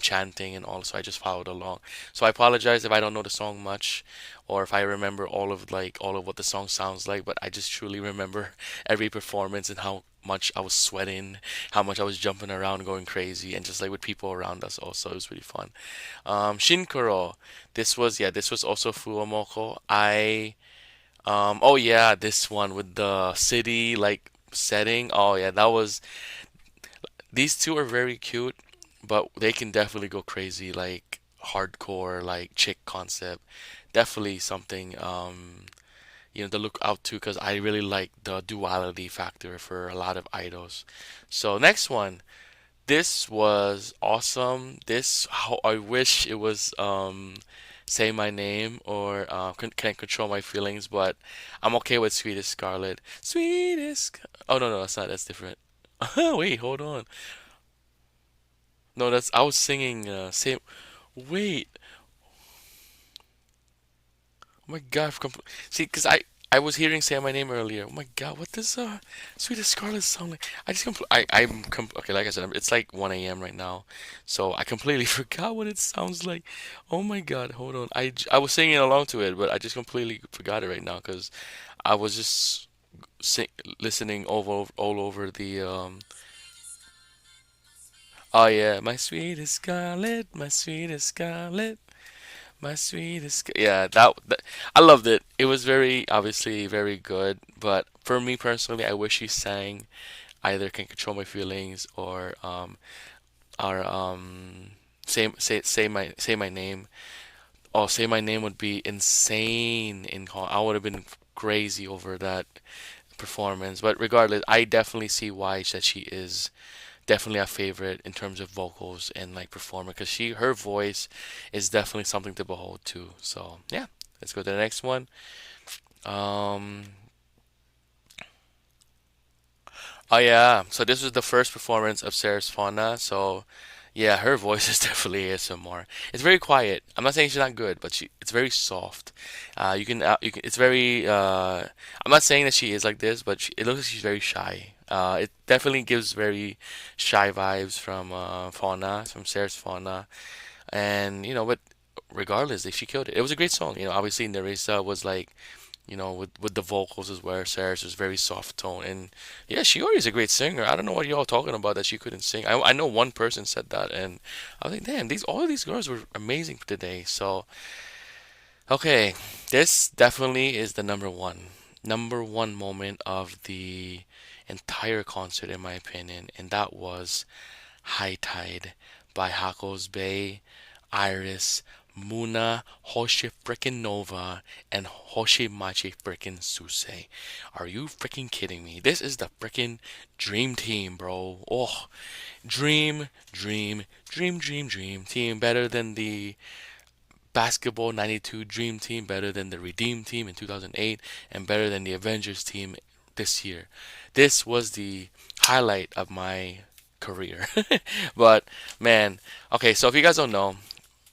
chanting and all, so I just followed along. So I apologize if I don't know the song much, or if I remember all of what the song sounds like. But I just truly remember every performance and how much I was sweating, how much I was jumping around, going crazy, and just like with people around us also, it was really fun. Shinkuro, this was also Fuomoko. Oh yeah, this one with the city like setting. Oh yeah, that was these two are very cute, but they can definitely go crazy like hardcore like chick concept. Definitely something to look out to because I really like the duality factor for a lot of idols. So next one, this was awesome. This how I wish it was Say My Name or Can't Control My Feelings, but I'm okay with Sweetest Scarlet. Oh no, no, that's different. Wait, hold on. No, that's I was singing same. Wait, oh my God, see, because I was hearing Say My Name earlier. Oh my God, what does Sweetest Scarlet sound like? Okay, like I said, it's like 1 a.m. right now, so I completely forgot what it sounds like. Oh my God, hold on. I was singing along to it, but I just completely forgot it right now because I was just sing listening all over the Oh yeah, my sweetest Scarlet, my sweetest Scarlet. My sweetest, yeah, that I loved it. It was very obviously very good, but for me personally, I wish he sang either "Can Control My Feelings" or say my name. Oh, say my name would be insane I would have been crazy over that performance. But regardless, I definitely see why that she is definitely a favorite in terms of vocals and like performer because her voice is definitely something to behold too. So yeah, let's go to the next one. Um, oh yeah, so this was the first performance of Sarah's Fauna. So yeah, her voice is definitely ASMR. It's very quiet. I'm not saying she's not good, but it's very soft. You can it's very I'm not saying that she is like this, but it looks like she's very shy. It definitely gives very shy vibes from Sarah's Fauna, and but regardless, she killed it. It was a great song. Obviously Nerissa was like with the vocals as well. Sarah's was very soft tone, and yeah, Shiori is a great singer. I don't know what y'all talking about that she couldn't sing. I know one person said that, and I was like, damn, these all of these girls were amazing today. So okay, this definitely is the number one moment of the entire concert in my opinion, and that was High Tide by Hako's Bay, Iris, Muna, Hoshi frickin' Nova, and Hoshi Machi frickin' Suse. Are you frickin' kidding me? This is the frickin' dream team, bro. Oh, dream team. Better than the Basketball 92 Dream Team, better than the Redeem Team in 2008, and better than the Avengers team this year. This was the highlight of my career. But man, okay, so if you guys don't know,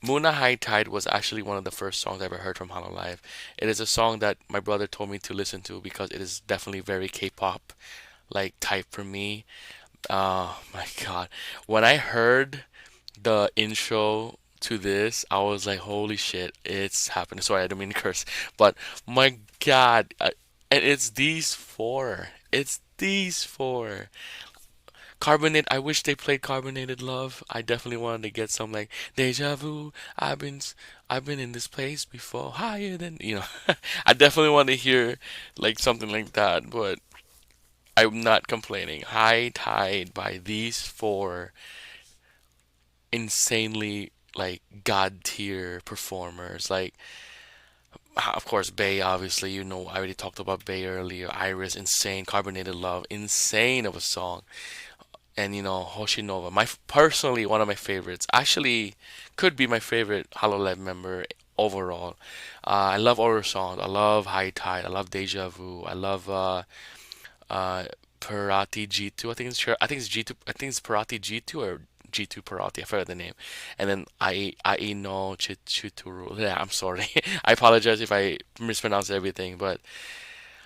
Muna High Tide was actually one of the first songs I ever heard from Hololive. It is a song that my brother told me to listen to because it is definitely very K-pop like type for me. Oh my God. When I heard the intro to this, I was like, holy shit, it's happening. Sorry, I don't mean to curse, but my God, and it's these four. It's these four. Carbonate. I wish they played Carbonated Love. I definitely wanted to get some like Deja Vu. I've been in this place before, higher than I definitely want to hear like something like that, but I'm not complaining. High Tide by these four insanely like god tier performers. Like, of course, Bay. Obviously, I already talked about Bay earlier. Iris, insane. Carbonated Love, insane of a song. And Hoshinova, personally one of my favorites. Actually, could be my favorite Hololive member overall. I love all her songs. I love High Tide. I love Deja Vu. I love uh, Parati G2. I think it's G2. I think it's Parati G2 or G2 Parati. I forgot the name. And then I no Chituru. Yeah, I'm sorry. I apologize if I mispronounce everything, but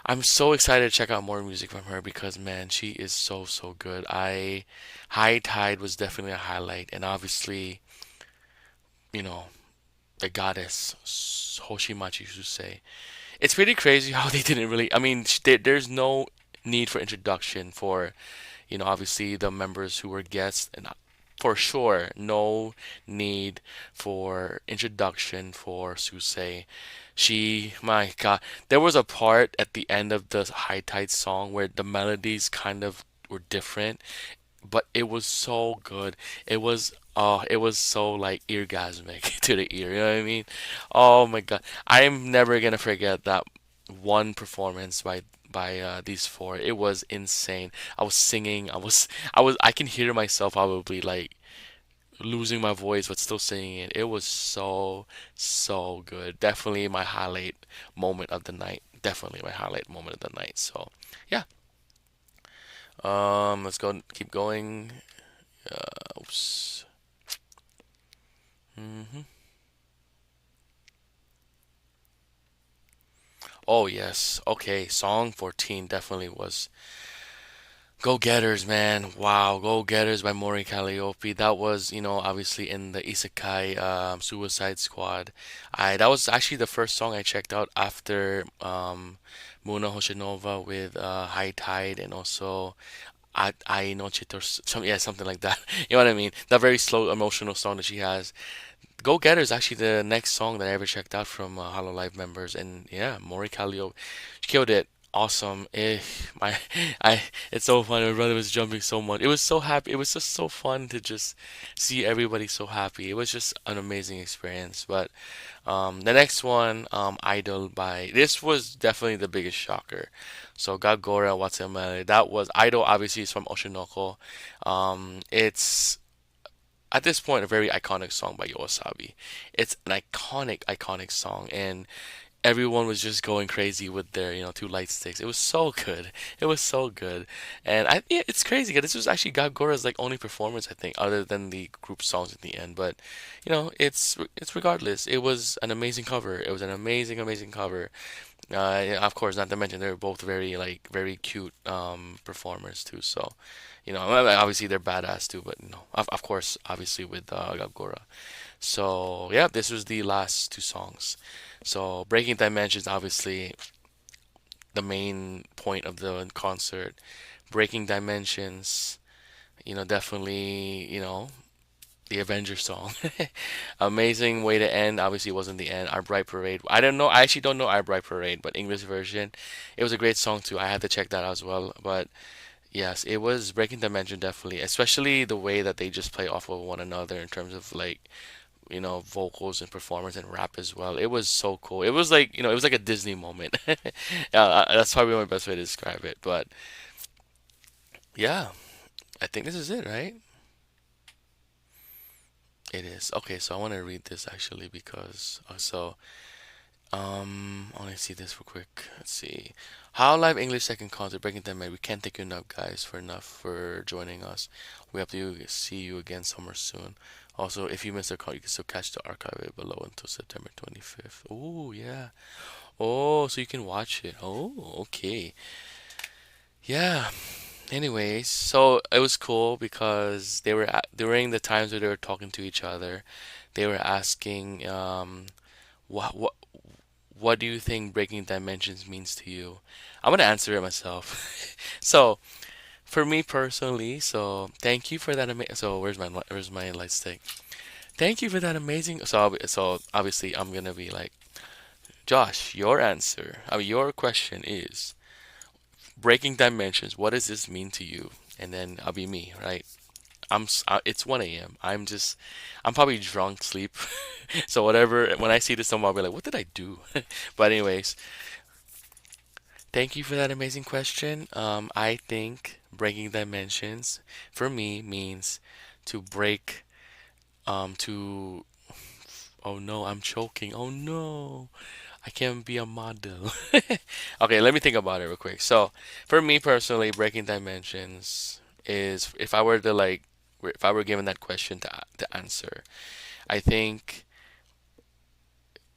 I'm so excited to check out more music from her because man, she is so so good. I High Tide was definitely a highlight, and obviously, you know, the goddess Hoshimachi Susei. It's pretty crazy how they didn't really. I mean, there's no need for introduction for obviously the members who were guests, and for sure, no need for introduction for Susei. My God, there was a part at the end of the High Tide song where the melodies kind of were different, but it was so good. It was so like eargasmic to the ear. You know what I mean? Oh my God, I'm never gonna forget that one performance by these four. It was insane. I was singing. I can hear myself probably like losing my voice, but still singing it. It was so so good. Definitely my highlight moment of the night. Definitely my highlight moment of the night. So yeah. Let's go. Keep going. Oops. hmm Oh yes. Okay. Song 14 definitely was Go Getters, man. Wow. Go Getters by Mori Calliope. That was, obviously in the Isekai Suicide Squad. That was actually the first song I checked out after Muna Hoshinova with High Tide and also I no Chito, something like that. You know what I mean? That very slow emotional song that she has. Go Getter is actually the next song that I ever checked out from Hololive members, and yeah, Mori Kallio, she killed it. Awesome. My, I, it's so fun. My brother was jumping so much. It was so happy. It was just so fun to just see everybody so happy. It was just an amazing experience. But the next one, Idol by this was definitely the biggest shocker. So Gagora Watsamare. That was Idol. Obviously, is from Oshinoko. It's at this point a very iconic song by Yoasabi. It's an iconic song, and everyone was just going crazy with their two light sticks. It was so good. It was so good, and yeah, it's crazy. 'Cause this was actually Gagora's like only performance, I think, other than the group songs at the end. But it's regardless. It was an amazing cover. It was an amazing cover. Yeah, of course, not to mention they're both very cute performers too. So, obviously they're badass too. But of course, obviously with Gagora. So yeah, this was the last two songs. So Breaking Dimensions, obviously the main point of the concert. Breaking Dimensions, definitely, the Avengers song. Amazing way to end. Obviously, it wasn't the end. Our Bright Parade. I don't know. I actually don't know Our Bright Parade, but English version. It was a great song too. I had to check that out as well. But yes, it was Breaking Dimension definitely, especially the way that they just play off of one another in terms of like vocals and performance and rap as well. It was so cool. It was like it was like a Disney moment. That's probably my best way to describe it. But yeah, I think this is it, right? It is. Okay, so I want to read this actually because want to see this real quick. Let's see. How Live English second concert breaking them man. We can't thank you enough, guys, for joining us. We hope to see you again somewhere soon. Also, if you missed the call, you can still catch the archive below until September 25th. Oh yeah. Oh, so you can watch it. Oh, okay. Yeah. Anyways, so it was cool because during the times where they were talking to each other, they were asking, what what do you think breaking dimensions means to you? I'm gonna answer it myself. So for me personally, so thank you for that. So where's my light stick? Thank you for that amazing. So obviously I'm gonna be like, Josh, your answer. I mean, your question is breaking dimensions. What does this mean to you? And then I'll be me, right? It's 1 a.m. I'm probably drunk, sleep. So whatever, when I see this somewhere, I'll be like, what did I do? But anyways, thank you for that amazing question. I think breaking dimensions for me means to break, to, oh no, I'm choking. Oh no, I can't be a model. Okay, let me think about it real quick. So, for me personally, breaking dimensions is if I were to like, if I were given that question to answer, I think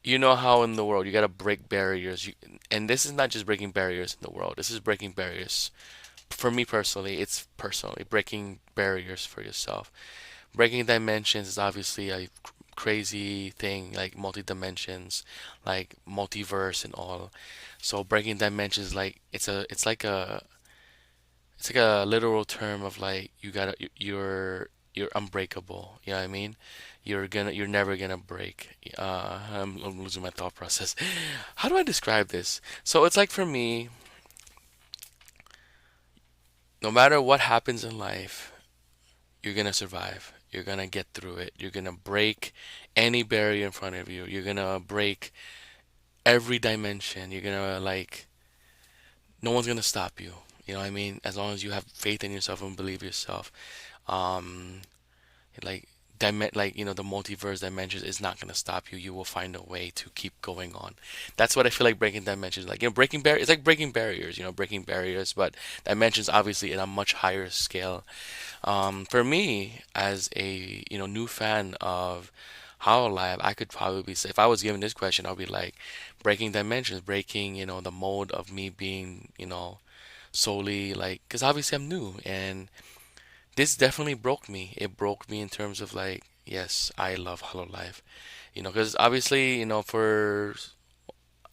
you know how in the world you gotta break barriers. And this is not just breaking barriers in the world. This is breaking barriers. For me personally, it's personally breaking barriers for yourself. Breaking dimensions is obviously a crazy thing, like multi dimensions, like multiverse and all. So breaking dimensions, like it's like a literal term of like you're unbreakable. You know what I mean? You're never gonna break. I'm losing my thought process. How do I describe this? So it's like for me, no matter what happens in life, you're gonna survive. You're gonna get through it. You're gonna break any barrier in front of you. You're gonna break every dimension. You're gonna like no one's gonna stop you. You know what I mean? As long as you have faith in yourself and believe yourself. Um, like like the multiverse dimensions is not gonna stop you. You will find a way to keep going on. That's what I feel like breaking dimensions like. Breaking barriers. It's like breaking barriers. Breaking barriers, but dimensions obviously in a much higher scale. For me, as a new fan of Hololive, I could probably say if I was given this question, I'll be like breaking dimensions, breaking the mold of me being solely like because obviously I'm new and this definitely broke me. It broke me in terms of like yes, I love Hololive, because obviously for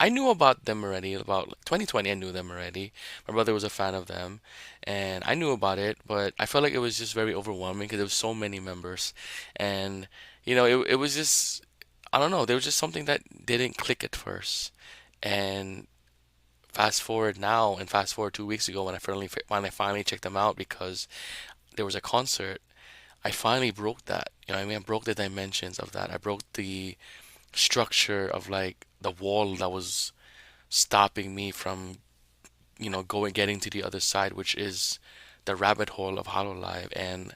I knew about them already. About like, 2020, I knew them already. My brother was a fan of them, and I knew about it. But I felt like it was just very overwhelming because there was so many members, and it was just I don't know. There was just something that didn't click at first. And fast forward now, and fast forward 2 weeks ago when I finally checked them out because there was a concert. I finally broke that. You know what I mean? I broke the dimensions of that. I broke the structure of like the wall that was stopping me from getting to the other side, which is the rabbit hole of Hololive. And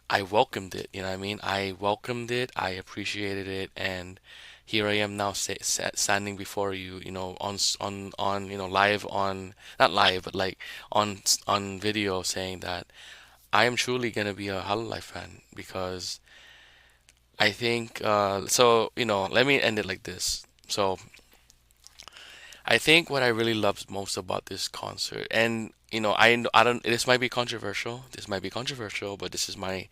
I welcomed it. You know what I mean? I welcomed it. I appreciated it, and here I am now standing before you. On live on not live, but like on video, saying that I am truly gonna be a Hololive fan because I think so. Let me end it like this. So I think what I really loved most about this concert, and I don't. This might be controversial. This might be controversial, but this is my.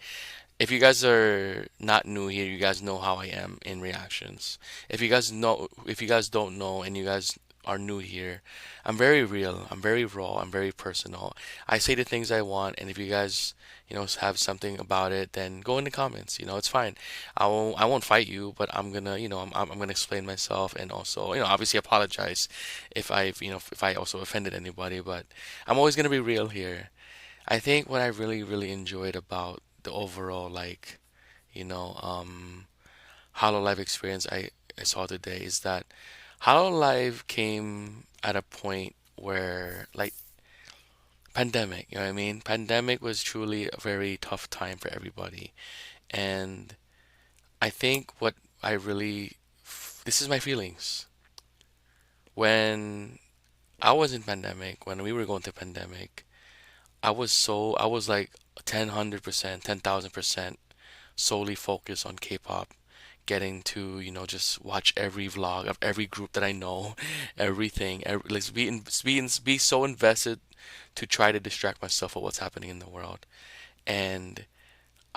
If you guys are not new here, you guys know how I am in reactions. If you guys don't know, and you guys are new here, I'm very real. I'm very raw. I'm very personal. I say the things I want, and if you guys, have something about it, then go in the comments. It's fine. I won't fight you, but I'm gonna, I'm gonna explain myself and also, obviously apologize if I also offended anybody. But I'm always gonna be real here. I think what I really, really enjoyed about the overall like, you know, um, Hololive experience I saw today is that Hololive came at a point where like pandemic, you know what I mean? Pandemic was truly a very tough time for everybody. And I think what I really, this is my feelings. When I was in pandemic, when we were going through pandemic, I was like 100%, 10,000% solely focused on K-pop, getting to, just watch every vlog of every group that I know, like be so invested to try to distract myself from what's happening in the world. And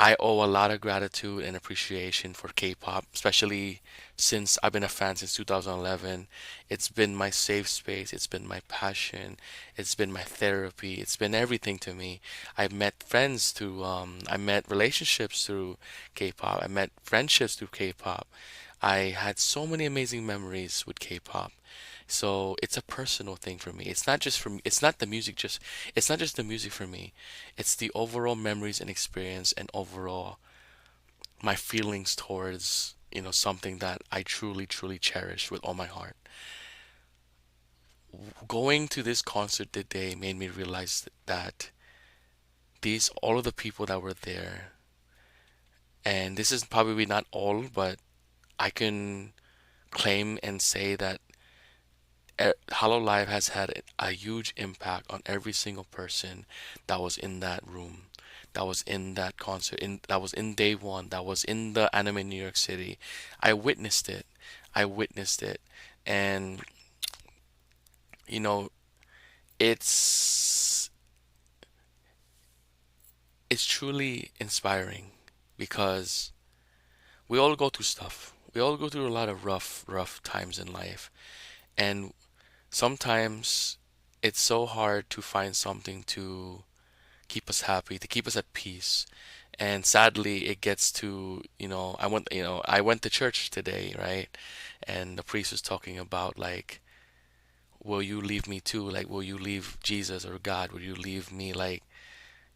I owe a lot of gratitude and appreciation for K-pop, especially since I've been a fan since 2011. It's been my safe space, it's been my passion, it's been my therapy, it's been everything to me. I met relationships through K-pop, I met friendships through K-pop. I had so many amazing memories with K-pop. So it's a personal thing for me. It's not just for me. It's not just the music for me. It's the overall memories and experience and overall my feelings towards, something that I truly, truly cherish with all my heart. Going to this concert today made me realize that all of the people that were there, and this is probably not all, but I can claim and say that Hololive has had a huge impact on every single person that was in that room, that was in that concert, that was in day one, that was in the anime New York City. I witnessed it. I witnessed it. And, you know, it's it's truly inspiring because we all go through stuff. We all go through a lot of rough times in life. And sometimes it's so hard to find something to keep us happy, to keep us at peace. And sadly, it gets to, I went to church today, right? And the priest was talking about like, will you leave me too? Like, will you leave Jesus or God? Will you leave me? Like,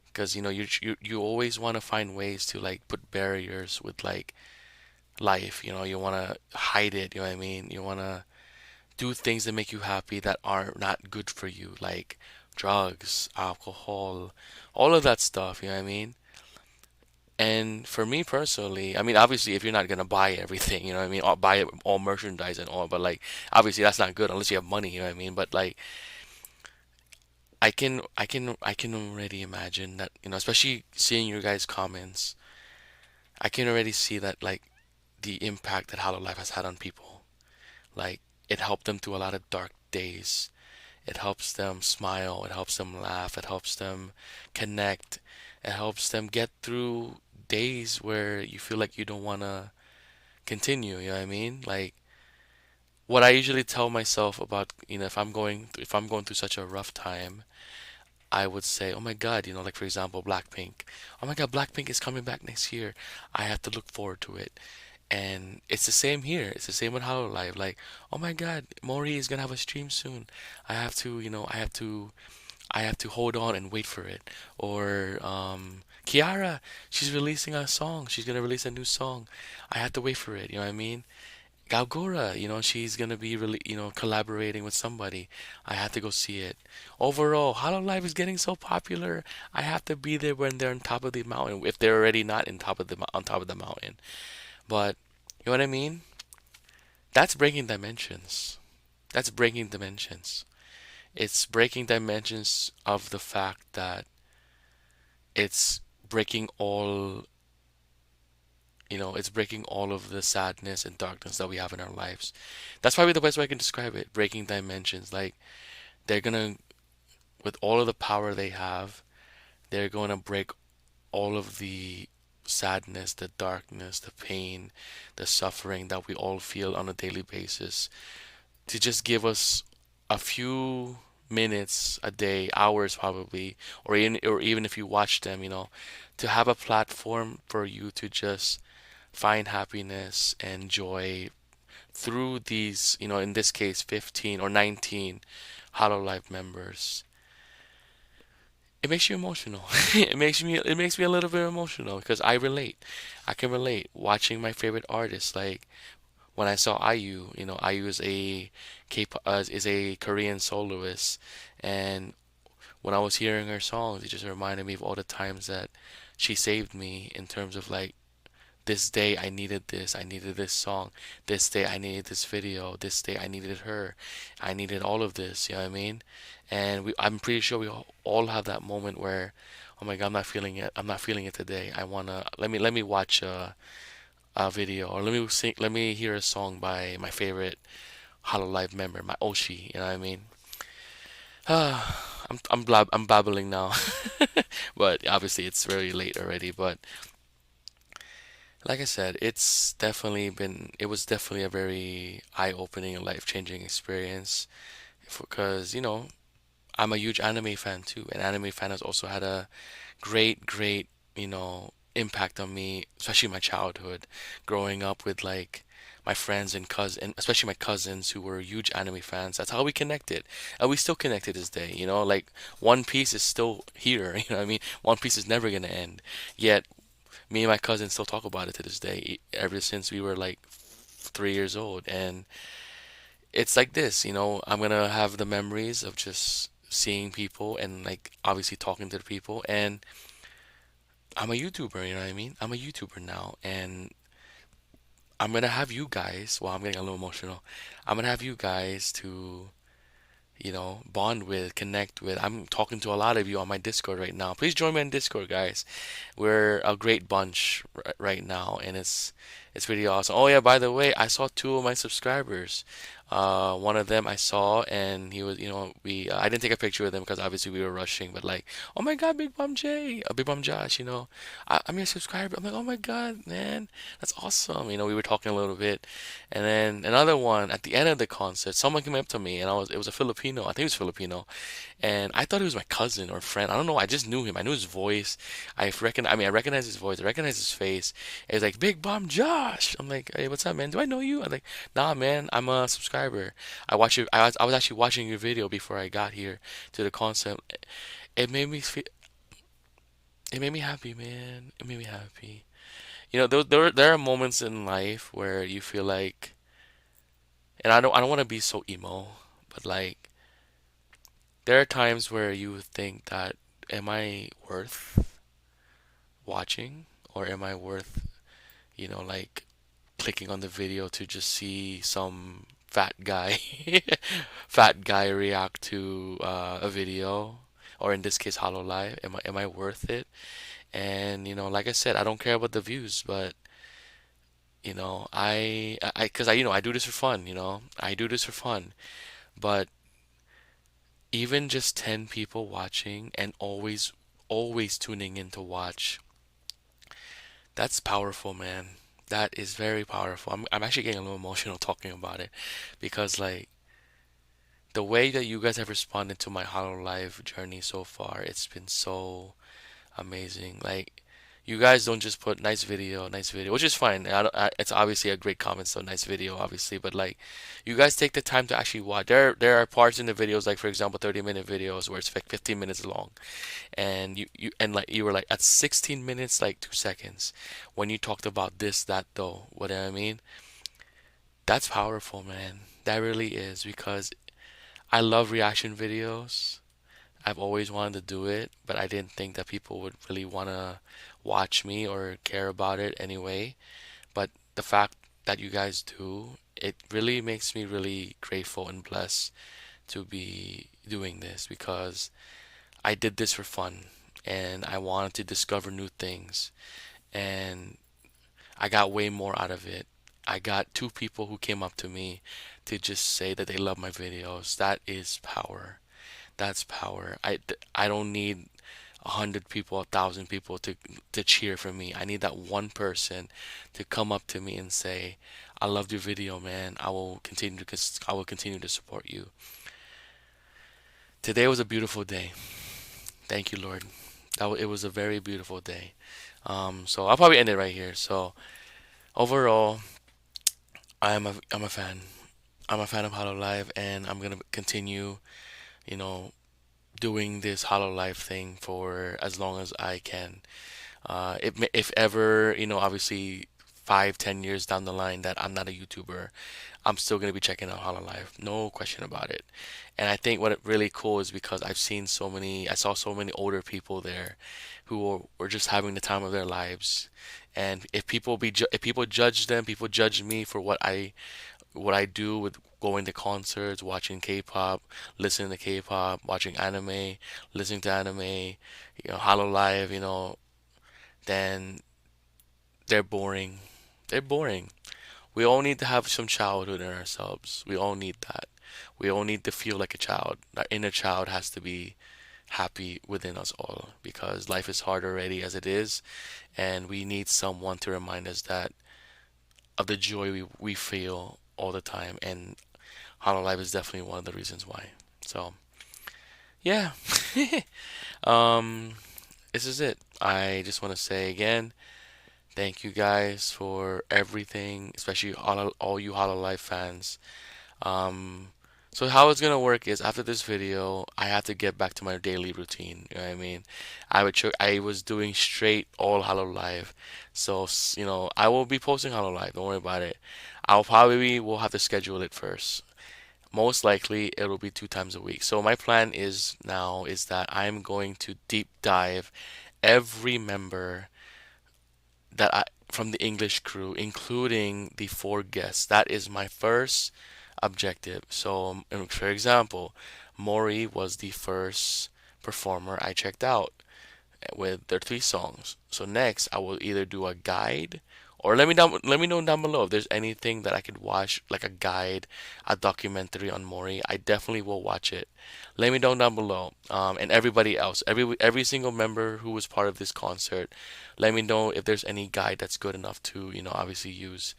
because you always want to find ways to like put barriers with like life. You want to hide it. You know what I mean? You want to do things that make you happy that are not good for you, like drugs, alcohol, all of that stuff, you know what I mean? And for me personally, I mean, obviously, if you're not gonna buy everything, you know what I mean, or buy all merchandise and all, but like, obviously, that's not good unless you have money, you know what I mean? But like, I can already imagine that, especially seeing your guys' comments, I can already see that like the impact that Hollow Life has had on people. Like, it helped them through a lot of dark days. It helps them smile, it helps them laugh, it helps them connect, it helps them get through days where you feel like you don't want to continue, you know what I mean? Like what I usually tell myself about, if I'm going through such a rough time, I would say, "Oh my God, like for example, Blackpink. Oh my God, Blackpink is coming back next year. I have to look forward to it." And it's the same here. It's the same with Hololive. Like, oh my God, Mori is gonna have a stream soon. I have to, I have to hold on and wait for it. Or Kiara, she's releasing a song. She's gonna release a new song. I have to wait for it. You know what I mean? Galgora, she's gonna be really, collaborating with somebody. I have to go see it. Overall, Hololive is getting so popular. I have to be there when they're on top of the mountain. If they're already not on top of the mountain, but you know what I mean? That's breaking dimensions. That's breaking dimensions. It's breaking dimensions of the fact that it's breaking all, it's breaking all of the sadness and darkness that we have in our lives. That's probably the best way I can describe it. Breaking dimensions. Like, they're gonna, with all of the power they have, they're gonna break all of the sadness, the darkness, the pain, the suffering that we all feel on a daily basis to just give us a few minutes a day, hours probably, or even if you watch them, to have a platform for you to just find happiness and joy through these, in this case 15 or 19 Hololive members. It makes you emotional. It makes me a little bit emotional because I relate. I can relate watching my favorite artists like when I saw IU, IU is a is a Korean soloist, and when I was hearing her songs, it just reminded me of all the times that she saved me in terms of like This day I needed this. I needed this song. This day I needed this video. This day I needed her. I needed all of this. You know what I mean? And I'm pretty sure we all have that moment where, oh my God, I'm not feeling it. I'm not feeling it today. I wanna let me watch a video, or let me sing. Let me hear a song by my favorite Hololive member, my Oshi. You know what I mean? I'm babbling now, but obviously it's very late already. But like I said, it was definitely a very eye-opening and life-changing experience because, I'm a huge anime fan too. And anime fan has also had a great, impact on me, especially my childhood, growing up with like my friends and and especially my cousins who were huge anime fans. That's how we connected. And we still connect to this day, like One Piece is still here, you know what I mean? One Piece is never gonna end. Yet me and my cousin still talk about it to this day, ever since we were like 3 years old. And it's like this, I'm gonna have the memories of just seeing people and like obviously talking to the people. And I'm a YouTuber, you know what I mean? I'm a YouTuber now, and I'm gonna have you guys, well, I'm getting a little emotional. I'm gonna have you guys to bond with, connect with. I'm talking to a lot of you on my Discord right now. Please join me on Discord, guys. We're a great bunch right now, and it's really awesome. Oh yeah, by the way, I saw two of my subscribers. One of them I saw, and he was, we I didn't take a picture with him because obviously we were rushing. But like, oh my God, Big Bum Jay, Big Bum Josh, I'm your subscriber. I'm like, oh my God, man, that's awesome. We were talking a little bit, and then another one at the end of the concert, someone came up to me, and it was a Filipino. I think he was Filipino, and I thought he was my cousin or friend. I don't know. I just knew him. I knew his voice. I recognized his voice. I recognized his face. And he's like, Big Bomb Josh. I'm like, hey, what's up, man? Do I know you? I'm like, nah, man. I'm a subscriber. I watch you. I was actually watching your video before I got here to the concert. It made me feel. It made me happy, man. It made me happy. There are moments in life where you feel like, and I don't want to be so emo, but like there are times where you think that, am I worth watching, or am I worth, like clicking on the video to just see some fat guy fat guy react to a video, or in this case Hololive. Am I worth it? And like I said, I don't care about the views, but because I do this for fun. I do this for fun. But even just 10 people watching and always tuning in to watch, that's powerful, man. That is very powerful. I'm actually getting a little emotional talking about it because like the way that you guys have responded to my Hololive journey so far, it's been so amazing. Like, you guys don't just put nice video, which is fine. It's obviously a great comment, so nice video, obviously. But like, you guys take the time to actually watch. There are parts in the videos, like for example, 30-minute videos where it's like 15 minutes long, and like you were like at 16 minutes, like 2 seconds, when you talked about this, that, though. What I mean? That's powerful, man. That really is, because I love reaction videos. I've always wanted to do it, but I didn't think that people would really want to watch me or care about it anyway. But the fact that you guys do, it really makes me really grateful and blessed to be doing this, because I did this for fun and I wanted to discover new things, and I got way more out of it. I got two people who came up to me to just say that they love my videos. That is power. That's power. I don't need 100 people, 1,000 people to cheer for me. I need that one person to come up to me and say, "I loved your video, man. I will continue to support you." Today was a beautiful day. Thank you, Lord. It was a very beautiful day. So I'll probably end it right here. So overall, I'm a fan. I'm a fan of Hololive, and I'm gonna continue, you know, doing this Hololive thing for as long as I can. If ever, obviously 5, 10 years down the line that I'm not a YouTuber, I'm still gonna be checking out Hololive, no question about it. And I think what it really cool is because I saw so many older people there who were just having the time of their lives, And if people judge them, people judge me for what I do with going to concerts, watching K-pop, listening to K-pop, watching anime, listening to anime, Hololive, then they're boring. They're boring. We all need to have some childhood in ourselves. We all need that. We all need to feel like a child. Our inner child has to be happy within us all because life is hard already as it is, and we need someone to remind us that of the joy we feel all the time. And Hololive is definitely one of the reasons why. So, yeah. um, this is it. I just want to say again, thank you guys for everything, especially all you Hololive fans. Um, so how it's gonna work is after this video, I have to get back to my daily routine. You know what I mean? I was doing straight all Hololive, so I will be posting Hololive. Don't worry about it. Will have to schedule it first. Most likely it'll be 2 times a week. So my plan is now is that I'm going to deep dive every member that I from the English crew, including the four guests. That is my first objective. So, for example, Mori was the first performer I checked out with their 3 songs. So next, I will either do a guide or let me know down below if there's anything that I could watch, like a guide, a documentary on Mori. I definitely will watch it. Let me know down below. And everybody else, every single member who was part of this concert, let me know if there's any guide that's good enough to, obviously use,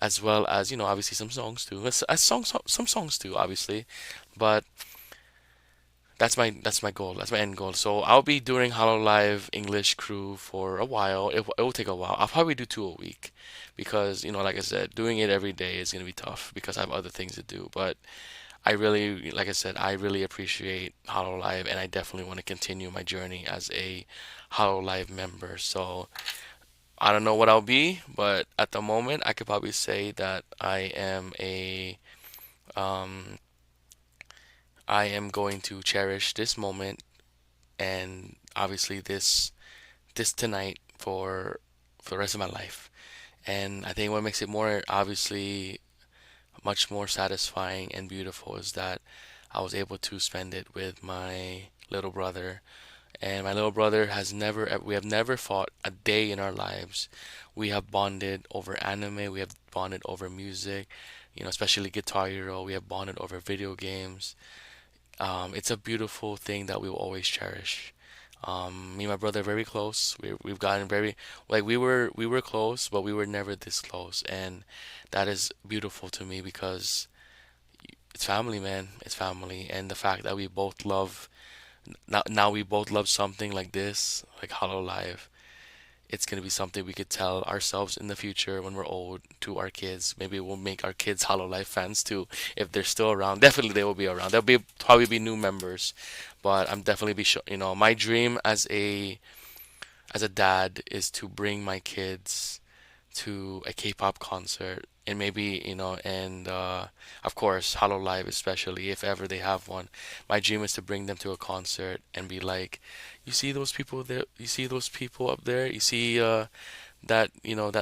as well as, obviously some songs too. Some songs too, obviously. But that's my goal. That's my end goal. So I'll be doing Hololive English crew for a while. It will take a while. I'll probably do 2 a week because, like I said, doing it every day is gonna be tough because I have other things to do. But I really, like I said, I really appreciate Hololive and I definitely want to continue my journey as a Hololive member. So I don't know what I'll be, but at the moment I could probably say that um I am going to cherish this moment and obviously this tonight for the rest of my life. And I think what makes it more obviously much more satisfying and beautiful is that I was able to spend it with my little brother. And my little brother we have never fought a day in our lives. We have bonded over anime, we have bonded over music, especially Guitar Hero. We have bonded over video games. It's a beautiful thing that we will always cherish. Me and my brother are very close. We've gotten very like we were close, but we were never this close, and that is beautiful to me because it's family, man. It's family, and the fact that we both love now we both love something like this, like Hololive. It's gonna be something we could tell ourselves in the future when we're old to our kids. Maybe we'll make our kids Hololive fans too if they're still around. Definitely they will be around. There'll be probably be new members, but I'm definitely be sure. My dream as a dad is to bring my kids to a K-pop concert and maybe and of course Hololive especially if ever they have one. My dream is to bring them to a concert and be like, you see those people there? You see those people up there? You see that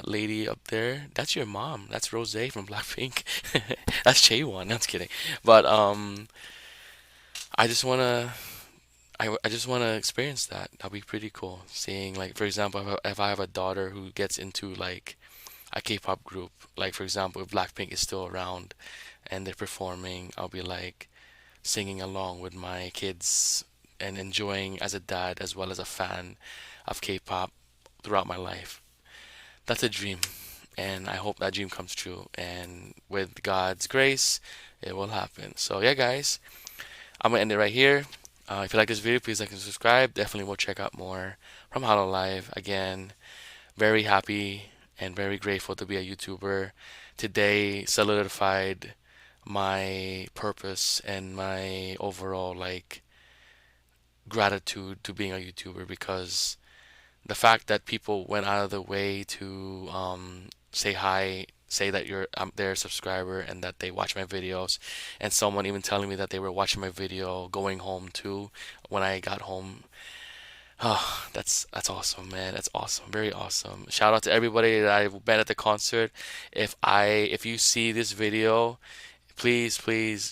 lady up there? That's your mom. That's Rose from Blackpink. That's Chaewon. That's kidding. But I just wanna I just want to experience that. That'll be pretty cool. Seeing, like, for example, if I have a daughter who gets into like a K-pop group, like for example, if Blackpink is still around and they're performing, I'll be like singing along with my kids and enjoying as a dad as well as a fan of K-pop throughout my life. That's a dream, and I hope that dream comes true. And with God's grace, it will happen. So yeah, guys, I'm gonna end it right here. If you like this video, please like and subscribe. Definitely will check out more from Hololive. Again, very happy and very grateful to be a YouTuber. Today solidified my purpose and my overall like gratitude to being a YouTuber because the fact that people went out of the way to say hi, say that I'm their subscriber and that they watch my videos, and someone even telling me that they were watching my video going home too when I got home. Oh, that's awesome, man. That's awesome. Very awesome. Shout out to everybody that I've met at the concert. If you see this video, please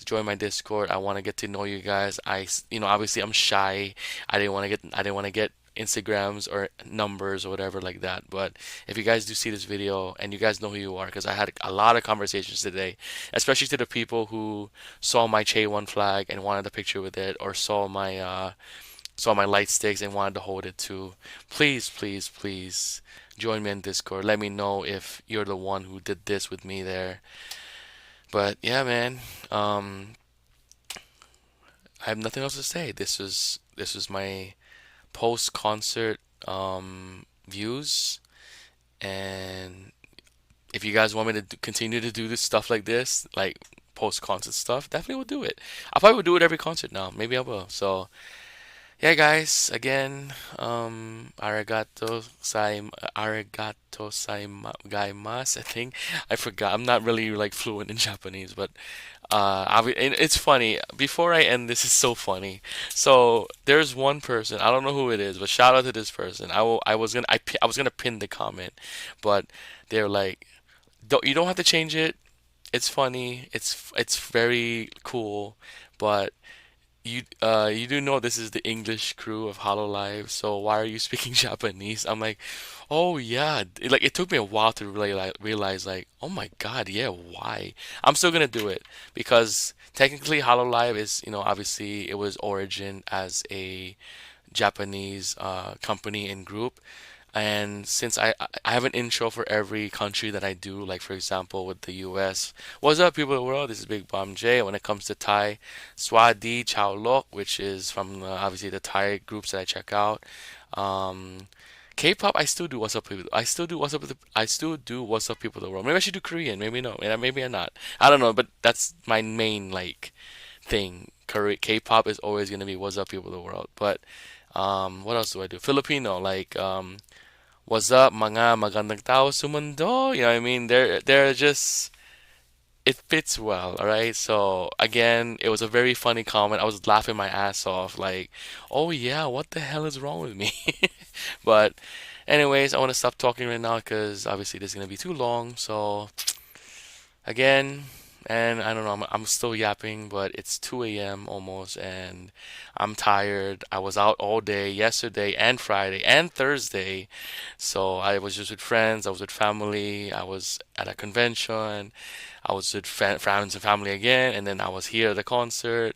join my Discord. I want to get to know you guys. Obviously I'm shy. I didn't want to get Instagrams or numbers or whatever like that. But if you guys do see this video and you guys know who you are, because I had a lot of conversations today, especially to the people who saw my Che1 flag and wanted a picture with it, or saw my light sticks and wanted to hold it too. Please join me in Discord. Let me know if you're the one who did this with me there. But yeah, man, um, I have nothing else to say. This was my post-concert views, and if you guys want me to continue to do this stuff like this, like post-concert stuff, definitely will do it. I probably will do it every concert now. Maybe I will. So yeah, guys, again, gaimasu, I think. I forgot. I'm not really like fluent in Japanese, but and it's funny. Before I end this, is so funny. So there's one person, I don't know who it is, but shout out to this person. I was gonna pin the comment, but they're like, you don't have to change it. It's funny. It's very cool, but you do know this is the English crew of Hololive, so why are you speaking Japanese? I'm like, oh yeah. It took me a while to really like realize like, oh my God, yeah, why? I'm still gonna do it because technically Hololive is, obviously it was origin as a Japanese company and group. And since I have an intro for every country that I do, like for example with the US, what's up people of the world? This is Big Bomb J. When it comes to Thai, Swadi Chow Lok, which is from obviously the Thai groups that I check out. Um, K-pop, I still do what's up people. I still do what's up people of the world. Maybe I should do Korean. Maybe no. Maybe I'm not. I don't know. But that's my main like thing. K-pop is always gonna be what's up people of the world. But what else do I do? Filipino, like what's up, mga magandang tao sa mundo? You know what I mean? They're just it fits well, all right? So again, it was a very funny comment. I was laughing my ass off, like, oh yeah, what the hell is wrong with me? But anyways, I want to stop talking right now because obviously this is gonna be too long. So again, and I don't know, I'm still yapping, but it's 2 a.m. almost, and I'm tired. I was out all day yesterday and Friday and Thursday, so I was just with friends, I was with family, I was at a convention, I was with friends and family again, and then I was here at the concert.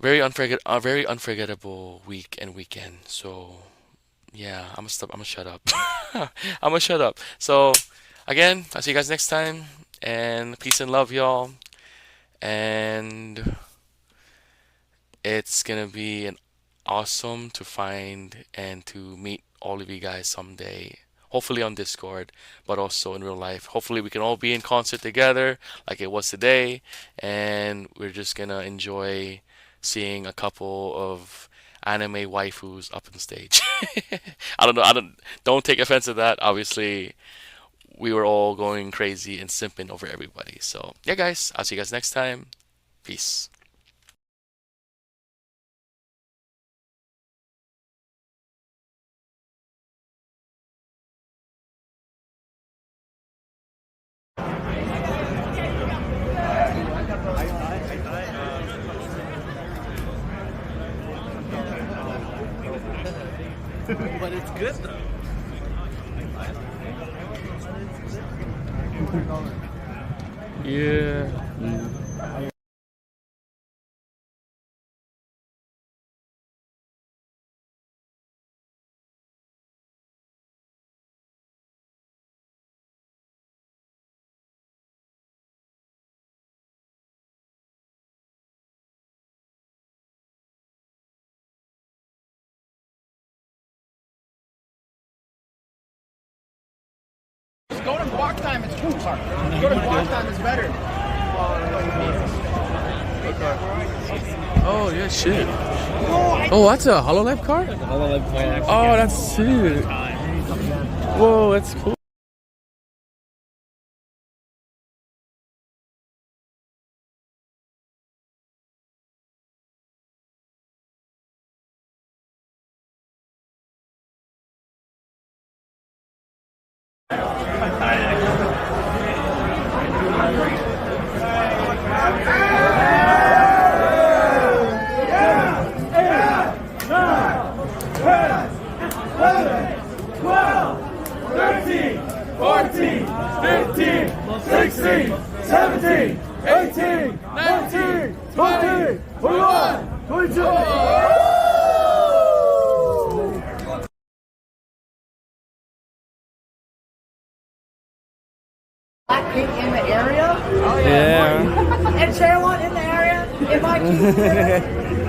Very unforgettable week and weekend. So yeah, I'm gonna stop. I'm gonna shut up. I'm gonna shut up. So again, I'll see you guys next time. And peace and love, y'all. And it's gonna be an awesome to find and to meet all of you guys someday. Hopefully on Discord, but also in real life. Hopefully we can all be in concert together like it was today, and we're just gonna enjoy seeing a couple of anime waifus up on stage. I don't know. Don't take offense to that. Obviously, we were all going crazy and simping over everybody. So, yeah, guys, I'll see you guys next time. Peace. But it's good though. Yeah. Just go to block time. It's cool. Sorry. Go to block time. It's better. Oh, yeah, shit. Oh, that's a Hololive card? Oh, that's sick. Whoa, that's cool. Blackpink in the area. Yeah. And Chairlot in the area. Invite you.